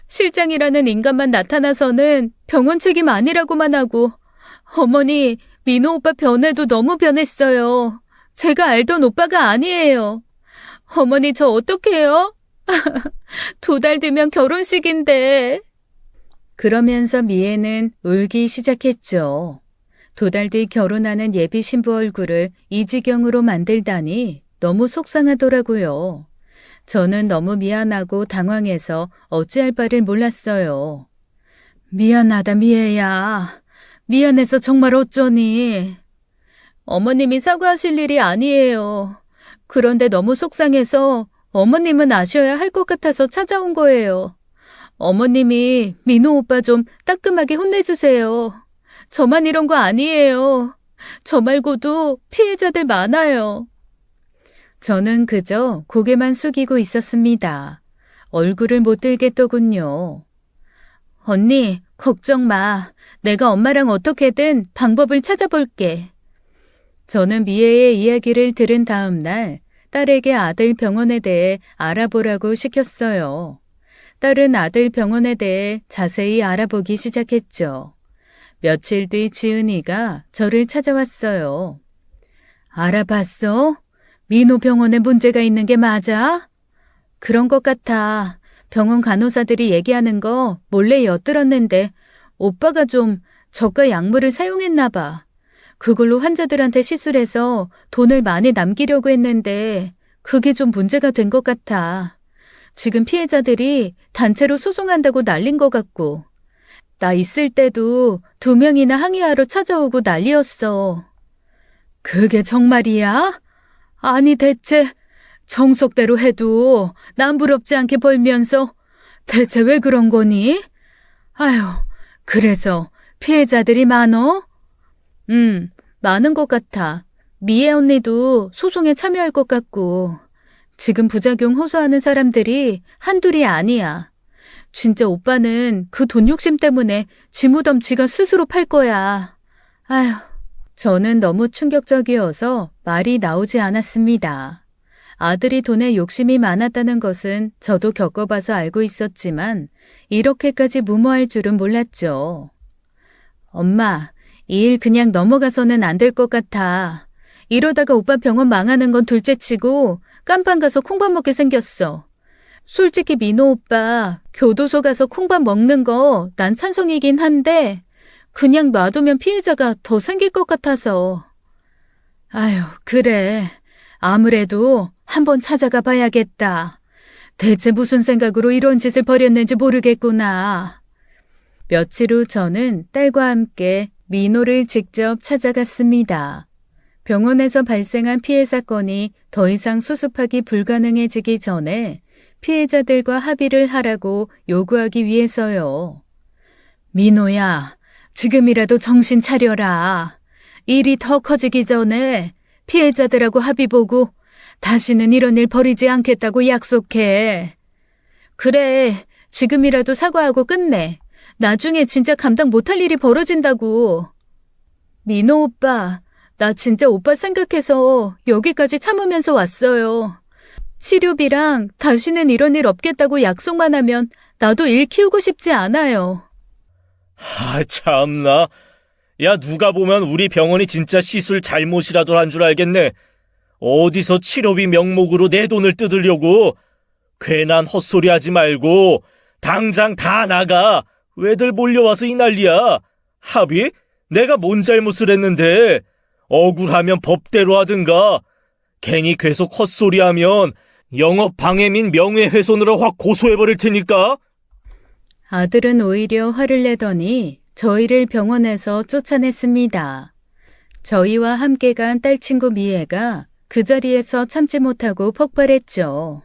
실장이라는 인간만 나타나서는 병원 책임 아니라고만 하고 어머니, 민호 오빠 변해도 너무 변했어요. 제가 알던 오빠가 아니에요. 어머니 저 어떡해요? 2달 뒤면 결혼식인데. 그러면서 미애는 울기 시작했죠. 2달 뒤 결혼하는 예비 신부 얼굴을 이 지경으로 만들다니 너무 속상하더라고요. 저는 너무 미안하고 당황해서 어찌할 바를 몰랐어요. 미안하다 미애야. 미안해서 정말 어쩌니. 어머님이 사과하실 일이 아니에요. 그런데 너무 속상해서 어머님은 아셔야 할 것 같아서 찾아온 거예요. 어머님이 민호 오빠 좀 따끔하게 혼내주세요. 저만 이런 거 아니에요. 저 말고도 피해자들 많아요. 저는 그저 고개만 숙이고 있었습니다. 얼굴을 못 들겠더군요. 언니, 걱정 마. 내가 엄마랑 어떻게든 방법을 찾아볼게. 저는 미애의 이야기를 들은 다음 날 딸에게 아들 병원에 대해 알아보라고 시켰어요. 딸은 아들 병원에 대해 자세히 알아보기 시작했죠. 며칠 뒤 지은이가 저를 찾아왔어요. 알아봤어? 민호 병원에 문제가 있는 게 맞아? 그런 것 같아. 병원 간호사들이 얘기하는 거 몰래 엿들었는데 오빠가 좀 저가 약물을 사용했나 봐. 그걸로 환자들한테 시술해서 돈을 많이 남기려고 했는데 그게 좀 문제가 된 것 같아. 지금 피해자들이 단체로 소송한다고 난린 것 같고. 나 있을 때도 2명이나 항의하러 찾아오고 난리였어. 그게 정말이야? 아니 대체 정석대로 해도 남부럽지 않게 벌면서 대체 왜 그런 거니? 아휴, 그래서 피해자들이 많어? 많은 것 같아. 미애 언니도 소송에 참여할 것 같고. 지금 부작용 호소하는 사람들이 한둘이 아니야. 진짜 오빠는 그 돈 욕심 때문에 지무덤 지가 스스로 팔 거야. 아휴, 저는 너무 충격적이어서 말이 나오지 않았습니다. 아들이 돈에 욕심이 많았다는 것은 저도 겪어봐서 알고 있었지만 이렇게까지 무모할 줄은 몰랐죠. 엄마, 이 일 그냥 넘어가서는 안 될 것 같아. 이러다가 오빠 병원 망하는 건 둘째치고 깜빵 가서 콩밥 먹게 생겼어. 솔직히 민호 오빠 교도소 가서 콩밥 먹는 거 난 찬성이긴 한데 그냥 놔두면 피해자가 더 생길 것 같아서. 아휴, 그래. 아무래도 한번 찾아가 봐야겠다. 대체 무슨 생각으로 이런 짓을 벌였는지 모르겠구나. 며칠 후 저는 딸과 함께 민호를 직접 찾아갔습니다. 병원에서 발생한 피해 사건이 더 이상 수습하기 불가능해지기 전에 피해자들과 합의를 하라고 요구하기 위해서요. 민호야, 지금이라도 정신 차려라. 일이 더 커지기 전에 피해자들하고 합의 보고 다시는 이런 일 벌이지 않겠다고 약속해. 그래, 지금이라도 사과하고 끝내. 나중에 진짜 감당 못할 일이 벌어진다고. 민호 오빠, 나 진짜 오빠 생각해서 여기까지 참으면서 왔어요. 치료비랑 다시는 이런 일 없겠다고 약속만 하면 나도 일 키우고 싶지 않아요. 참나. 야, 누가 보면 우리 병원이 진짜 시술 잘못이라도 한 줄 알겠네. 어디서 치료비 명목으로 내 돈을 뜯으려고. 괜한 헛소리 하지 말고 당장 다 나가. 왜들 몰려와서 이 난리야. 합의? 내가 뭔 잘못을 했는데. 억울하면 법대로 하든가. 괜히 계속 헛소리하면 영업방해 및 명예훼손으로 확 고소해버릴 테니까. 아들은 오히려 화를 내더니 저희를 병원에서 쫓아냈습니다. 저희와 함께 간 딸 친구 미애가 그 자리에서 참지 못하고 폭발했죠.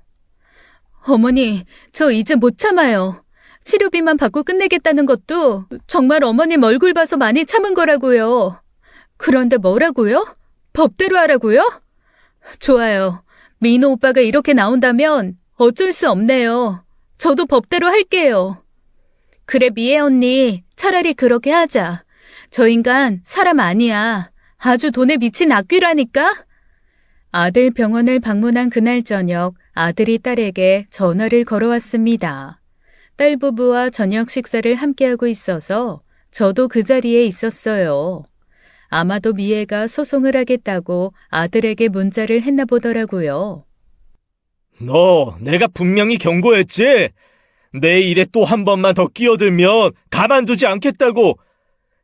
어머니, 저 이제 못 참아요. 치료비만 받고 끝내겠다는 것도 정말 어머님 얼굴 봐서 많이 참은 거라고요. 그런데 뭐라고요? 법대로 하라고요? 좋아요. 민호 오빠가 이렇게 나온다면 어쩔 수 없네요. 저도 법대로 할게요. 그래, 미애 언니, 차라리 그렇게 하자. 저 인간 사람 아니야. 아주 돈에 미친 악귀라니까? 아들 병원을 방문한 그날 저녁 아들이 딸에게 전화를 걸어왔습니다. 딸 부부와 저녁 식사를 함께하고 있어서 저도 그 자리에 있었어요. 아마도 미애가 소송을 하겠다고 아들에게 문자를 했나 보더라고요. 너 내가 분명히 경고했지? 내 일에 또 한 번만 더 끼어들면 가만두지 않겠다고.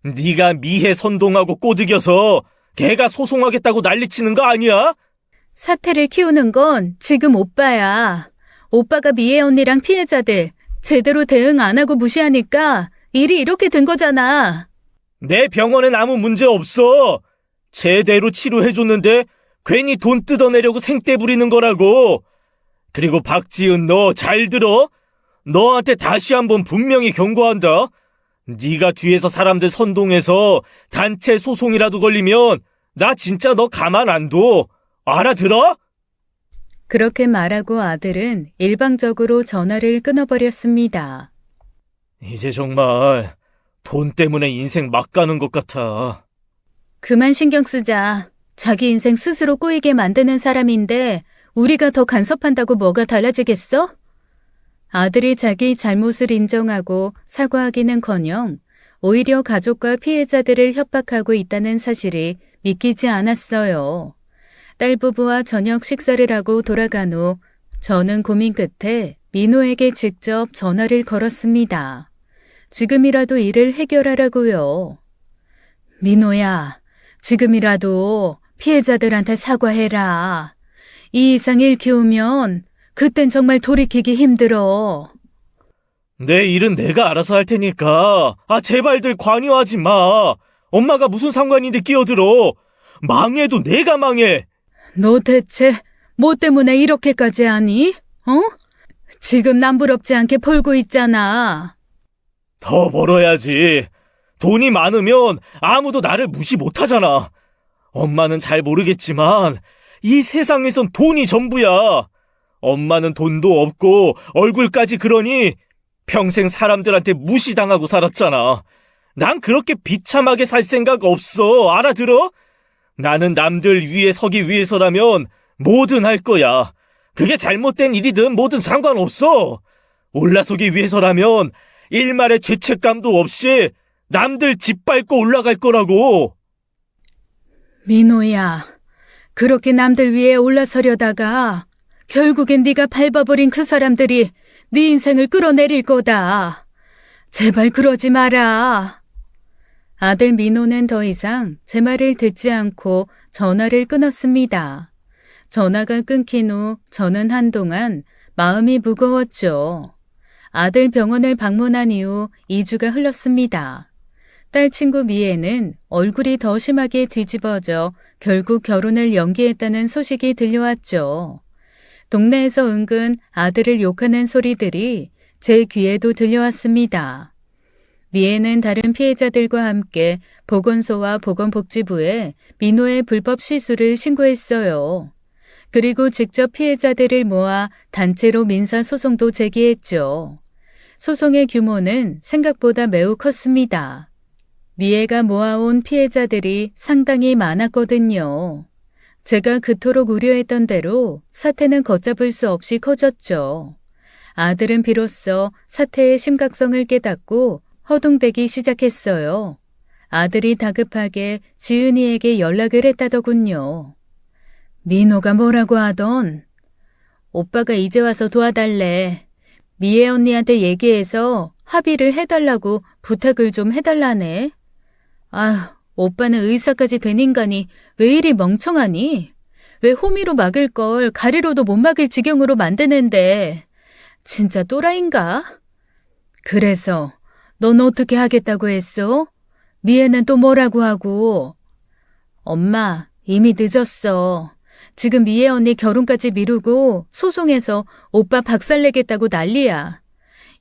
네가 미애 선동하고 꼬드겨서 걔가 소송하겠다고 난리치는 거 아니야? 사태를 키우는 건 지금 오빠야. 오빠가 미애 언니랑 피해자들 제대로 대응 안 하고 무시하니까 일이 이렇게 된 거잖아. 내 병원엔 아무 문제 없어. 제대로 치료해줬는데 괜히 돈 뜯어내려고 생떼 부리는 거라고. 그리고 박지은, 너 잘 들어? 너한테 다시 한번 분명히 경고한다. 네가 뒤에서 사람들 선동해서 단체 소송이라도 걸리면 나 진짜 너 가만 안 둬. 알아들어? 그렇게 말하고 아들은 일방적으로 전화를 끊어버렸습니다. 이제 정말 돈 때문에 인생 막 가는 것 같아. 그만 신경 쓰자. 자기 인생 스스로 꼬이게 만드는 사람인데 우리가 더 간섭한다고 뭐가 달라지겠어? 아들이 자기 잘못을 인정하고 사과하기는커녕 오히려 가족과 피해자들을 협박하고 있다는 사실이 믿기지 않았어요. 딸 부부와 저녁 식사를 하고 돌아간 후 저는 고민 끝에 민호에게 직접 전화를 걸었습니다. 지금이라도 일을 해결하라고요. 민호야, 지금이라도 피해자들한테 사과해라. 이 이상 일 키우면 그땐 정말 돌이키기 힘들어. 내 일은 내가 알아서 할 테니까 제발들 관여하지 마. 엄마가 무슨 상관인데 끼어들어. 망해도 내가 망해. 너 대체 뭐 때문에 이렇게까지 하니? 어? 지금 남부럽지 않게 벌고 있잖아. 더 벌어야지. 돈이 많으면 아무도 나를 무시 못하잖아. 엄마는 잘 모르겠지만 이 세상에선 돈이 전부야. 엄마는 돈도 없고 얼굴까지 그러니 평생 사람들한테 무시당하고 살았잖아. 난 그렇게 비참하게 살 생각 없어. 알아들어? 나는 남들 위에 서기 위해서라면 뭐든 할 거야. 그게 잘못된 일이든 뭐든 상관없어. 올라서기 위해서라면 일말의 죄책감도 없이 남들 짓밟고 올라갈 거라고. 민호야, 그렇게 남들 위에 올라서려다가 결국엔 네가 밟아버린 그 사람들이 네 인생을 끌어내릴 거다. 제발 그러지 마라. 아들 민호는 더 이상 제 말을 듣지 않고 전화를 끊었습니다. 전화가 끊긴 후 저는 한동안 마음이 무거웠죠. 아들 병원을 방문한 이후 2주가 흘렀습니다. 딸 친구 미애는 얼굴이 더 심하게 뒤집어져 결국 결혼을 연기했다는 소식이 들려왔죠. 동네에서 은근 아들을 욕하는 소리들이 제 귀에도 들려왔습니다. 미애는 다른 피해자들과 함께 보건소와 보건복지부에 민호의 불법 시술을 신고했어요. 그리고 직접 피해자들을 모아 단체로 민사소송도 제기했죠. 소송의 규모는 생각보다 매우 컸습니다. 미애가 모아온 피해자들이 상당히 많았거든요. 제가 그토록 우려했던 대로 사태는 걷잡을 수 없이 커졌죠. 아들은 비로소 사태의 심각성을 깨닫고 허둥대기 시작했어요. 아들이 다급하게 지은이에게 연락을 했다더군요. 민호가 뭐라고 하던? 오빠가 이제 와서 도와달래. 미애 언니한테 얘기해서 합의를 해달라고 부탁을 좀 해달라네. 아휴, 오빠는 의사까지 된 인간이 왜 이리 멍청하니? 왜 호미로 막을 걸 가리로도 못 막을 지경으로 만드는데. 진짜 또라이인가? 그래서 넌 어떻게 하겠다고 했어? 미애는 또 뭐라고 하고? 엄마, 이미 늦었어. 지금 미애 언니 결혼까지 미루고 소송해서 오빠 박살내겠다고 난리야.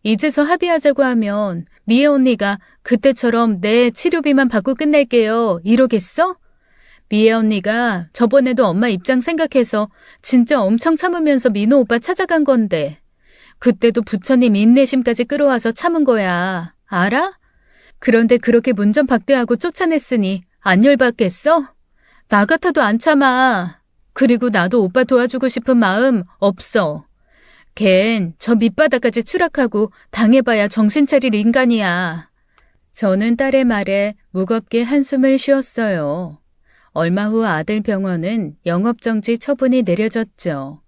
이제서 합의하자고 하면 미애 언니가 그때처럼 내 치료비만 받고 끝낼게요. 이러겠어? 미애 언니가 저번에도 엄마 입장 생각해서 진짜 엄청 참으면서 민호 오빠 찾아간 건데 그때도 부처님 인내심까지 끌어와서 참은 거야. 알아? 그런데 그렇게 문전박대하고 쫓아냈으니 안 열받겠어? 나 같아도 안 참아. 그리고 나도 오빠 도와주고 싶은 마음 없어. 걘 저 밑바닥까지 추락하고 당해봐야 정신 차릴 인간이야. 저는 딸의 말에 무겁게 한숨을 쉬었어요. 얼마 후 아들 병원은 영업정지 처분이 내려졌죠.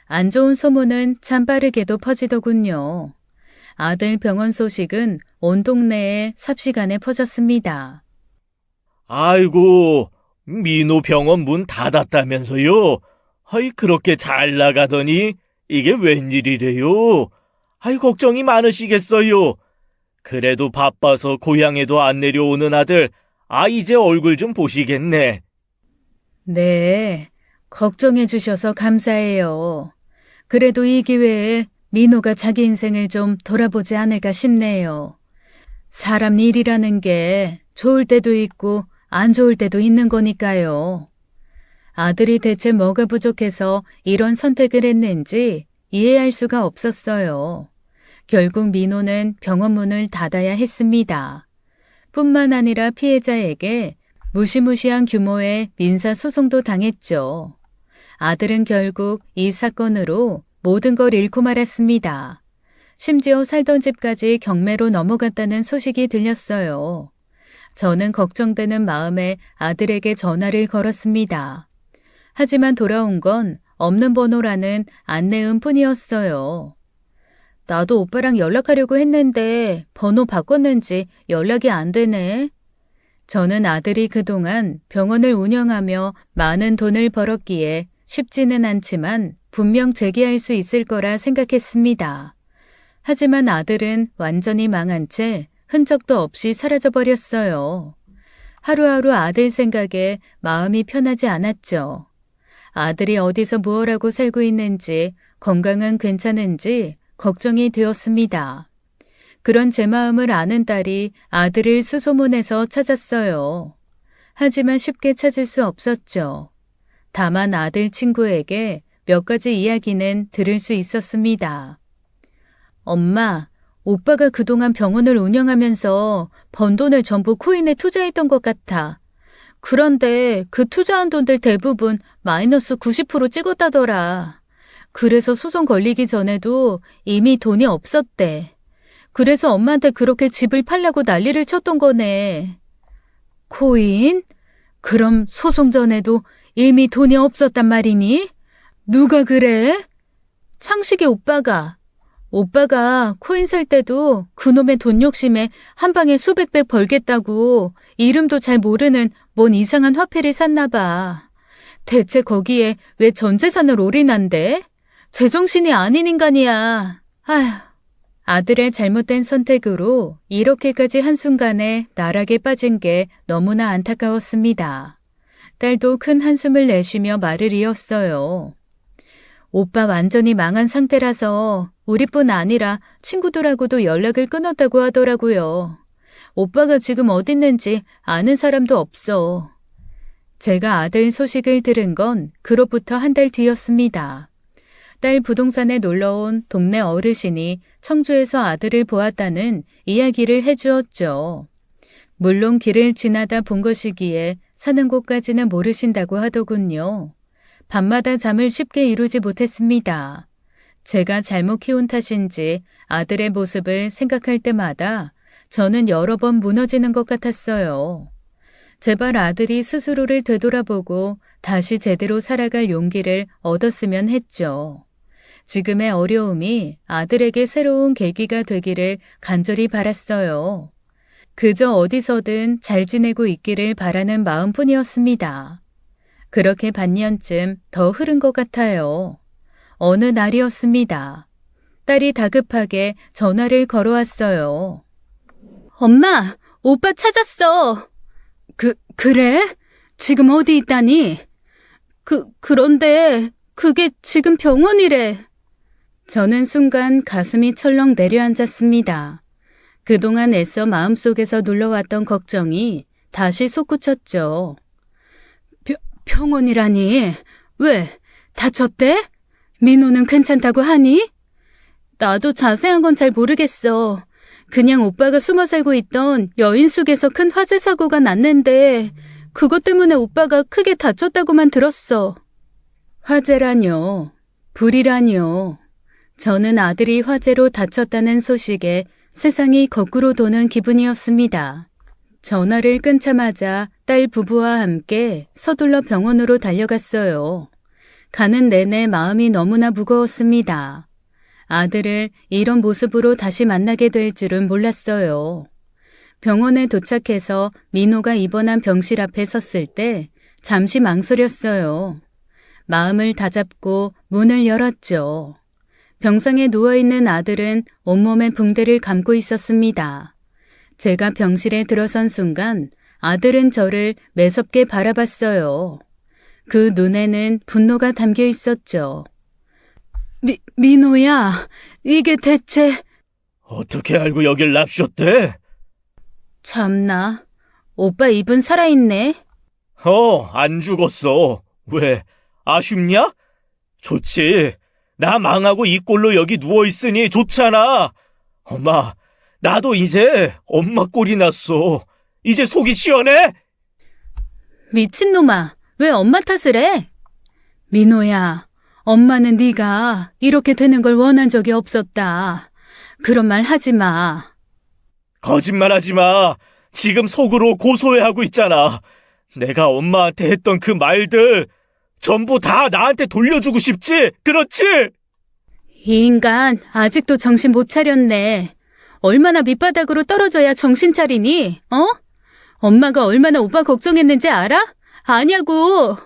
안 좋은 소문은 참 빠르게도 퍼지더군요. 아들 병원 소식은 온 동네에 삽시간에 퍼졌습니다. 아이고, 민호 병원 문 닫았다면서요? 아이, 그렇게 잘 나가더니 이게 웬일이래요? 아이, 걱정이 많으시겠어요. 그래도 바빠서 고향에도 안 내려오는 아들, 이제 얼굴 좀 보시겠네. 네, 걱정해 주셔서 감사해요. 그래도 이 기회에 민호가 자기 인생을 좀 돌아보지 않을까 싶네요. 사람 일이라는 게 좋을 때도 있고 안 좋을 때도 있는 거니까요. 아들이 대체 뭐가 부족해서 이런 선택을 했는지 이해할 수가 없었어요. 결국 민호는 병원 문을 닫아야 했습니다. 뿐만 아니라 피해자에게 무시무시한 규모의 민사소송도 당했죠. 아들은 결국 이 사건으로 모든 걸 잃고 말았습니다. 심지어 살던 집까지 경매로 넘어갔다는 소식이 들렸어요. 저는 걱정되는 마음에 아들에게 전화를 걸었습니다. 하지만 돌아온 건 없는 번호라는 안내음 뿐이었어요. 나도 오빠랑 연락하려고 했는데 번호 바꿨는지 연락이 안 되네. 저는 아들이 그동안 병원을 운영하며 많은 돈을 벌었기에 쉽지는 않지만 분명 재기할 수 있을 거라 생각했습니다. 하지만 아들은 완전히 망한 채 흔적도 없이 사라져버렸어요. 하루하루 아들 생각에 마음이 편하지 않았죠. 아들이 어디서 무엇하고 살고 있는지, 건강은 괜찮은지 걱정이 되었습니다. 그런 제 마음을 아는 딸이 아들을 수소문해서 찾았어요. 하지만 쉽게 찾을 수 없었죠. 다만 아들 친구에게 몇 가지 이야기는 들을 수 있었습니다. 엄마, 오빠가 그동안 병원을 운영하면서 번 돈을 전부 코인에 투자했던 것 같아. 그런데 그 투자한 돈들 대부분 마이너스 90% 찍었다더라. 그래서 소송 걸리기 전에도 이미 돈이 없었대. 그래서 엄마한테 그렇게 집을 팔려고 난리를 쳤던 거네. 코인? 그럼 소송 전에도 이미 돈이 없었단 말이니? 누가 그래? 창식이 오빠가. 오빠가 코인 살 때도 그놈의 돈 욕심에 한 방에 수백 배 벌겠다고 이름도 잘 모르는 뭔 이상한 화폐를 샀나 봐. 대체 거기에 왜 전 재산을 올인한대? 제정신이 아닌 인간이야. 아휴. 아들의 잘못된 선택으로 이렇게까지 한순간에 나락에 빠진 게 너무나 안타까웠습니다. 딸도 큰 한숨을 내쉬며 말을 이었어요. 오빠 완전히 망한 상태라서 우리뿐 아니라 친구들하고도 연락을 끊었다고 하더라고요. 오빠가 지금 어딨는지 아는 사람도 없어. 제가 아들 소식을 들은 건 그로부터 한 달 뒤였습니다. 딸 부동산에 놀러온 동네 어르신이 청주에서 아들을 보았다는 이야기를 해주었죠. 물론 길을 지나다 본 것이기에 사는 곳까지는 모르신다고 하더군요. 밤마다 잠을 쉽게 이루지 못했습니다. 제가 잘못 키운 탓인지 아들의 모습을 생각할 때마다 저는 여러 번 무너지는 것 같았어요. 제발 아들이 스스로를 되돌아보고 다시 제대로 살아갈 용기를 얻었으면 했죠. 지금의 어려움이 아들에게 새로운 계기가 되기를 간절히 바랐어요. 그저 어디서든 잘 지내고 있기를 바라는 마음뿐이었습니다. 그렇게 반년쯤 더 흐른 것 같아요. 어느 날이었습니다. 딸이 다급하게 전화를 걸어왔어요. 엄마, 오빠 찾았어. 그래? 지금 어디 있다니? 그런데 그게 지금 병원이래. 저는 순간 가슴이 철렁 내려앉았습니다. 그동안 애써 마음속에서 눌러왔던 걱정이 다시 솟구쳤죠. 병원이라니? 왜? 다쳤대? 민호는 괜찮다고 하니? 나도 자세한 건 잘 모르겠어. 그냥 오빠가 숨어 살고 있던 여인숙에서 큰 화재 사고가 났는데 그것 때문에 오빠가 크게 다쳤다고만 들었어. 화재라뇨? 불이라뇨? 저는 아들이 화재로 다쳤다는 소식에 세상이 거꾸로 도는 기분이었습니다. 전화를 끊자마자 딸 부부와 함께 서둘러 병원으로 달려갔어요. 가는 내내 마음이 너무나 무거웠습니다. 아들을 이런 모습으로 다시 만나게 될 줄은 몰랐어요. 병원에 도착해서 민호가 입원한 병실 앞에 섰을 때 잠시 망설였어요. 마음을 다잡고 문을 열었죠. 병상에 누워있는 아들은 온몸에 붕대를 감고 있었습니다. 제가 병실에 들어선 순간 아들은 저를 매섭게 바라봤어요. 그 눈에는 분노가 담겨 있었죠. 민호야, 이게 대체... 어떻게 알고 여길 납셨대? 참나, 오빠 입은 살아있네. 안 죽었어. 왜, 아쉽냐? 좋지. 나 망하고 이 꼴로 여기 누워있으니 좋잖아. 엄마, 나도 이제 엄마 꼴이 났어. 이제 속이 시원해? 미친놈아, 왜 엄마 탓을 해? 민호야, 엄마는 네가 이렇게 되는 걸 원한 적이 없었다. 그런 말 하지 마. 거짓말하지 마. 지금 속으로 고소해하고 있잖아. 내가 엄마한테 했던 그 말들 전부 다 나한테 돌려주고 싶지? 그렇지? 이 인간 아직도 정신 못 차렸네. 얼마나 밑바닥으로 떨어져야 정신 차리니? 어? 엄마가 얼마나 오빠 걱정했는지 알아? 아냐고.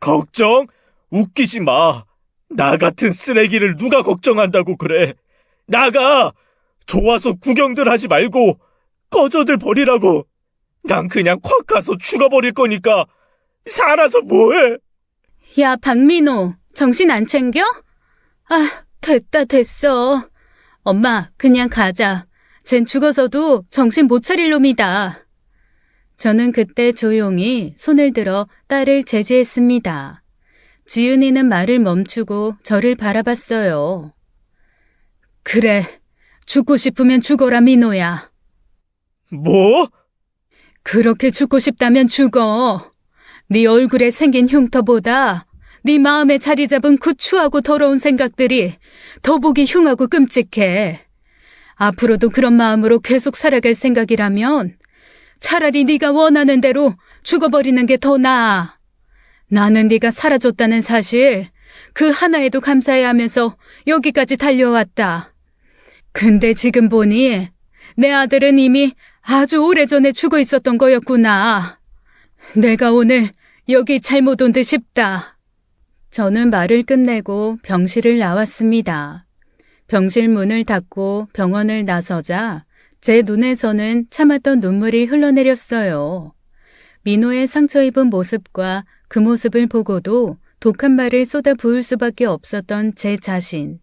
걱정? 웃기지 마. 나 같은 쓰레기를 누가 걱정한다고 그래. 나가! 좋아서 구경들 하지 말고 꺼져들 버리라고. 난 그냥 콱 가서 죽어버릴 거니까 살아서 뭐해? 야, 박민호, 정신 안 챙겨? 아, 됐어. 엄마, 그냥 가자. 쟨 죽어서도 정신 못 차릴 놈이다. 저는 그때 조용히 손을 들어 딸을 제지했습니다. 지은이는 말을 멈추고 저를 바라봤어요. 그래, 죽고 싶으면 죽어라, 민호야. 뭐? 그렇게 죽고 싶다면 죽어. 네 얼굴에 생긴 흉터보다 네 마음에 자리 잡은 그 추하고 더러운 생각들이 더 보기 흉하고 끔찍해. 앞으로도 그런 마음으로 계속 살아갈 생각이라면 차라리 네가 원하는 대로 죽어버리는 게 더 나아. 나는 네가 살아줬다는 사실 그 하나에도 감사해야 하면서 여기까지 달려왔다. 근데 지금 보니 내 아들은 이미 아주 오래전에 죽어 있었던 거였구나. 내가 오늘 여기 잘못 온 듯 싶다. 저는 말을 끝내고 병실을 나왔습니다. 병실 문을 닫고 병원을 나서자 제 눈에서는 참았던 눈물이 흘러내렸어요. 민호의 상처 입은 모습과 그 모습을 보고도 독한 말을 쏟아 부을 수밖에 없었던 제 자신.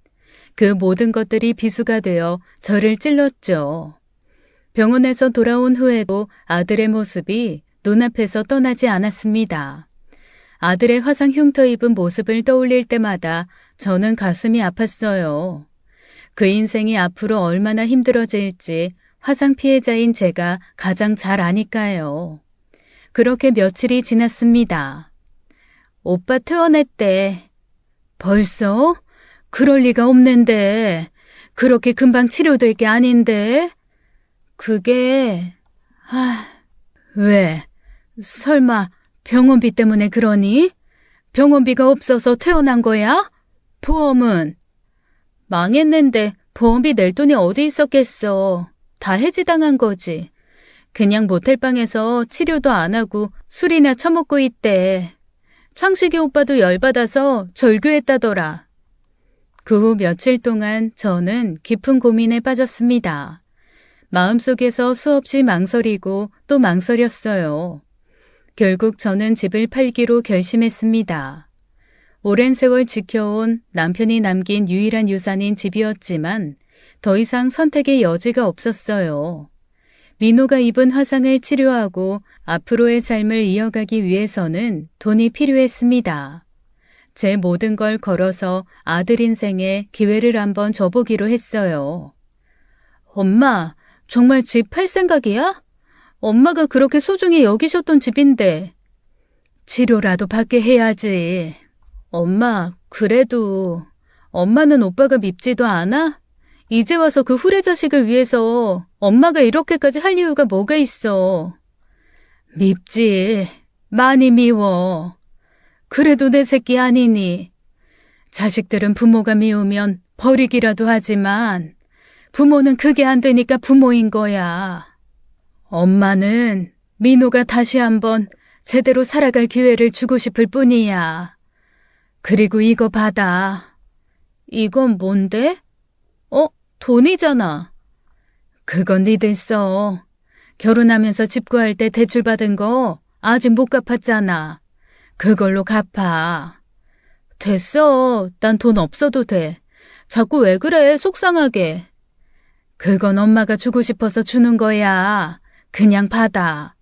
그 모든 것들이 비수가 되어 저를 찔렀죠. 병원에서 돌아온 후에도 아들의 모습이 눈앞에서 떠나지 않았습니다. 아들의 화상 흉터 입은 모습을 떠올릴 때마다 저는 가슴이 아팠어요. 그 인생이 앞으로 얼마나 힘들어질지 화상 피해자인 제가 가장 잘 아니까요. 그렇게 며칠이 지났습니다. 오빠 퇴원했대. 벌써? 그럴 리가 없는데. 그렇게 금방 치료될 게 아닌데. 그게... 왜? 설마 병원비 때문에 그러니? 병원비가 없어서 퇴원한 거야? 보험은? 망했는데 보험비 낼 돈이 어디 있었겠어. 다 해지당한 거지. 그냥 모텔방에서 치료도 안 하고 술이나 처먹고 있대. 창식이 오빠도 열받아서 절규했다더라. 그 후 며칠 동안 저는 깊은 고민에 빠졌습니다. 마음속에서 수없이 망설이고 또 망설였어요. 결국 저는 집을 팔기로 결심했습니다. 오랜 세월 지켜온 남편이 남긴 유일한 유산인 집이었지만 더 이상 선택의 여지가 없었어요. 민호가 입은 화상을 치료하고 앞으로의 삶을 이어가기 위해서는 돈이 필요했습니다. 제 모든 걸 걸어서 아들 인생에 기회를 한번 줘보기로 했어요. 엄마, 정말 집 팔 생각이야? 엄마가 그렇게 소중히 여기셨던 집인데. 치료라도 받게 해야지. 엄마, 그래도 엄마는 오빠가 밉지도 않아? 이제 와서 그 후레 자식을 위해서 엄마가 이렇게까지 할 이유가 뭐가 있어. 밉지. 많이 미워. 그래도 내 새끼 아니니. 자식들은 부모가 미우면 버리기라도 하지만 부모는 그게 안 되니까 부모인 거야. 엄마는 민호가 다시 한번 제대로 살아갈 기회를 주고 싶을 뿐이야. 그리고 이거 받아. 이건 뭔데? 돈이잖아. 그건 니들 써. 결혼하면서 집 구할 때 대출 받은 거 아직 못 갚았잖아. 그걸로 갚아. 됐어. 난 돈 없어도 돼. 자꾸 왜 그래, 속상하게. 그건 엄마가 주고 싶어서 주는 거야. 그냥 받아.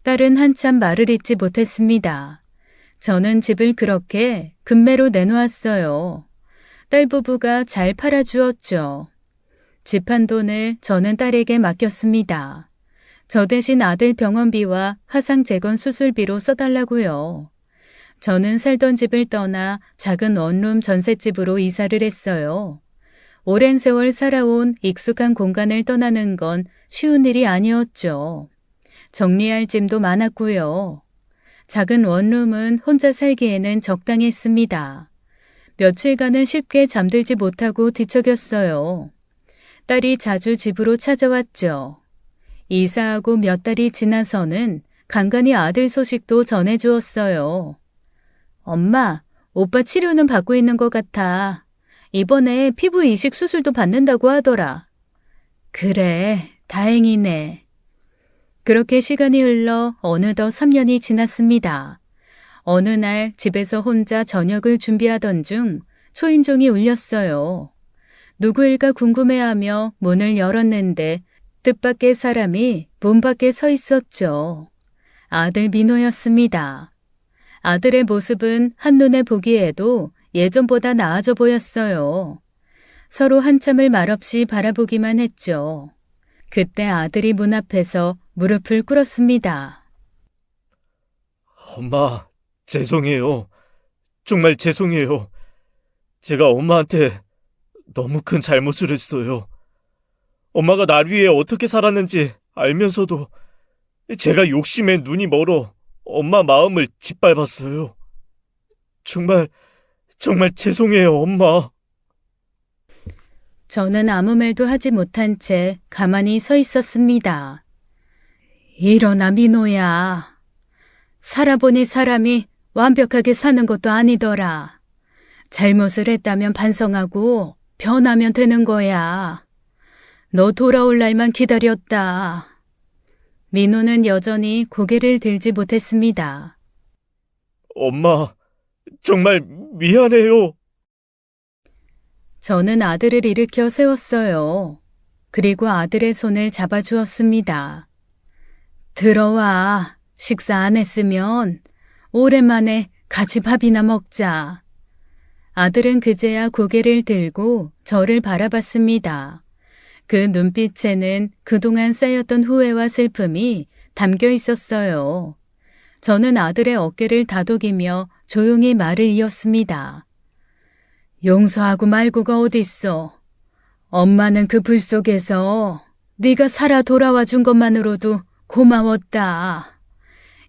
딸은 한참 말을 잇지 못했습니다. 저는 집을 그렇게 금매로 내놓았어요. 딸 부부가 잘 팔아주었죠. 집 한 돈을 저는 딸에게 맡겼습니다. 저 대신 아들 병원비와 화상 재건 수술비로 써달라고요. 저는 살던 집을 떠나 작은 원룸 전셋집으로 이사를 했어요. 오랜 세월 살아온 익숙한 공간을 떠나는 건 쉬운 일이 아니었죠. 정리할 짐도 많았고요. 작은 원룸은 혼자 살기에는 적당했습니다. 며칠간은 쉽게 잠들지 못하고 뒤척였어요. 딸이 자주 집으로 찾아왔죠. 이사하고 몇 달이 지나서는 간간히 아들 소식도 전해주었어요. 엄마, 오빠 치료는 받고 있는 것 같아. 이번에 피부 이식 수술도 받는다고 하더라. 그래, 다행이네. 그렇게 시간이 흘러 어느덧 3년이 지났습니다. 어느 날 집에서 혼자 저녁을 준비하던 중 초인종이 울렸어요. 누구일까 궁금해하며 문을 열었는데 뜻밖의 사람이 문 밖에 서 있었죠. 아들 민호였습니다. 아들의 모습은 한눈에 보기에도 예전보다 나아져 보였어요. 서로 한참을 말없이 바라보기만 했죠. 그때 아들이 문 앞에서 무릎을 꿇었습니다. 엄마, 죄송해요. 정말 죄송해요. 제가 엄마한테 너무 큰 잘못을 했어요. 엄마가 날 위해 어떻게 살았는지 알면서도 제가 욕심에 눈이 멀어 엄마 마음을 짓밟았어요. 정말 죄송해요, 엄마. 저는 아무 말도 하지 못한 채 가만히 서 있었습니다. 일어나, 민호야. 살아보니 사람이 완벽하게 사는 것도 아니더라. 잘못을 했다면 반성하고 변하면 되는 거야. 너 돌아올 날만 기다렸다. 민호는 여전히 고개를 들지 못했습니다. 엄마, 정말 미안해요. 저는 아들을 일으켜 세웠어요. 그리고 아들의 손을 잡아주었습니다. 들어와. 식사 안 했으면 오랜만에 같이 밥이나 먹자. 아들은 그제야 고개를 들고 저를 바라봤습니다. 그 눈빛에는 그동안 쌓였던 후회와 슬픔이 담겨 있었어요. 저는 아들의 어깨를 다독이며 조용히 말을 이었습니다. 용서하고 말고가 어딨어. 엄마는 그 불 속에서 네가 살아 돌아와 준 것만으로도 고마웠다.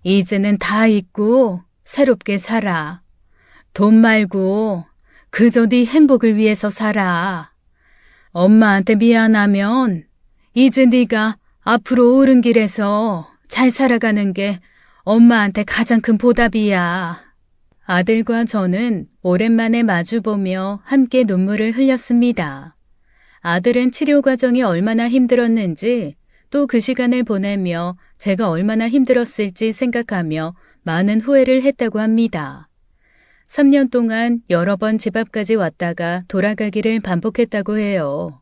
이제는 다 잊고 새롭게 살아. 돈 말고 그저 네 행복을 위해서 살아. 엄마한테 미안하면 이제 네가 앞으로 옳은 길에서 잘 살아가는 게 엄마한테 가장 큰 보답이야. 아들과 저는 오랜만에 마주보며 함께 눈물을 흘렸습니다. 아들은 치료 과정이 얼마나 힘들었는지 또 그 시간을 보내며 제가 얼마나 힘들었을지 생각하며 많은 후회를 했다고 합니다. 3년 동안 여러 번 집 앞까지 왔다가 돌아가기를 반복했다고 해요.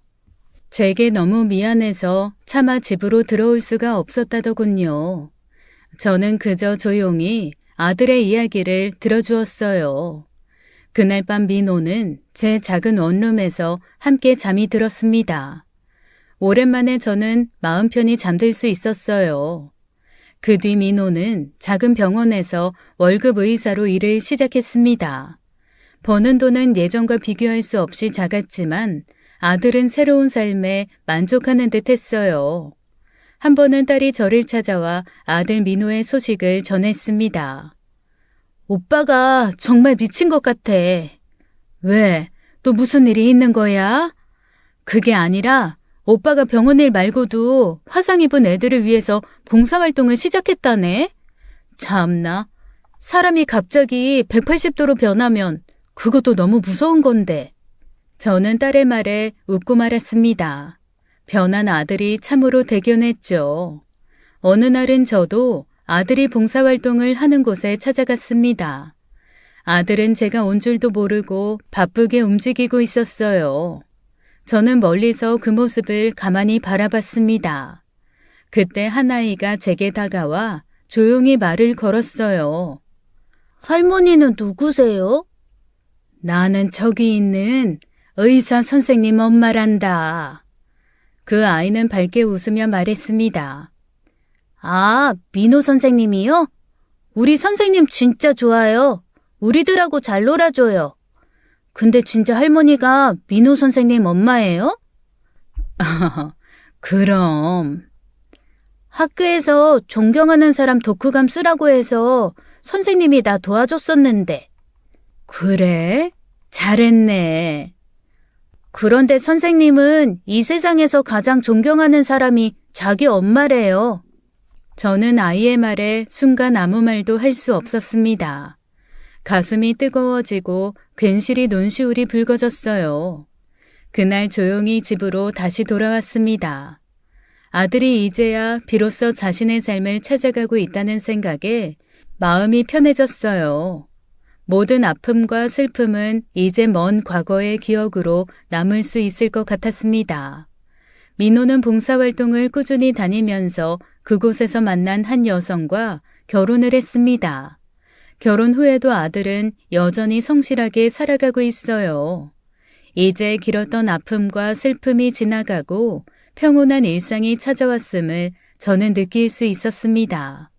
제게 너무 미안해서 차마 집으로 들어올 수가 없었다더군요. 저는 그저 조용히 아들의 이야기를 들어주었어요. 그날 밤 민호는 제 작은 원룸에서 함께 잠이 들었습니다. 오랜만에 저는 마음 편히 잠들 수 있었어요. 그 뒤 민호는 작은 병원에서 월급 의사로 일을 시작했습니다. 버는 돈은 예전과 비교할 수 없이 작았지만 아들은 새로운 삶에 만족하는 듯 했어요. 한 번은 딸이 저를 찾아와 아들 민호의 소식을 전했습니다. 오빠가 정말 미친 것 같아. 왜? 또 무슨 일이 있는 거야? 그게 아니라 오빠가 병원 일 말고도 화상 입은 애들을 위해서 봉사활동을 시작했다네? 참나, 사람이 갑자기 180도로 변하면 그것도 너무 무서운 건데. 저는 딸의 말에 웃고 말았습니다. 변한 아들이 참으로 대견했죠. 어느 날은 저도 아들이 봉사활동을 하는 곳에 찾아갔습니다. 아들은 제가 온 줄도 모르고 바쁘게 움직이고 있었어요. 저는 멀리서 그 모습을 가만히 바라봤습니다. 그때 한 아이가 제게 다가와 조용히 말을 걸었어요. 할머니는 누구세요? 나는 저기 있는 의사 선생님 엄마란다. 그 아이는 밝게 웃으며 말했습니다. 아, 민호 선생님이요? 우리 선생님 진짜 좋아요. 우리들하고 잘 놀아줘요. 근데 진짜 할머니가 민호 선생님 엄마예요? 그럼. 학교에서 존경하는 사람 독후감 쓰라고 해서 선생님이 나 도와줬었는데. 그래? 잘했네. 그런데 선생님은 이 세상에서 가장 존경하는 사람이 자기 엄마래요. 저는 아이의 말에 순간 아무 말도 할 수 없었습니다. 가슴이 뜨거워지고 괜시리 눈시울이 붉어졌어요. 그날 조용히 집으로 다시 돌아왔습니다. 아들이 이제야 비로소 자신의 삶을 찾아가고 있다는 생각에 마음이 편해졌어요. 모든 아픔과 슬픔은 이제 먼 과거의 기억으로 남을 수 있을 것 같았습니다. 민호는 봉사활동을 꾸준히 다니면서 그곳에서 만난 한 여성과 결혼을 했습니다. 결혼 후에도 아들은 여전히 성실하게 살아가고 있어요. 이제 길었던 아픔과 슬픔이 지나가고 평온한 일상이 찾아왔음을 저는 느낄 수 있었습니다.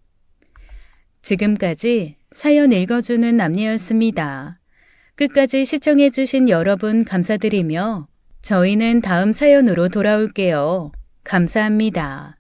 지금까지 사연 읽어주는 남녀였습니다. 끝까지 시청해주신 여러분 감사드리며 저희는 다음 사연으로 돌아올게요. 감사합니다.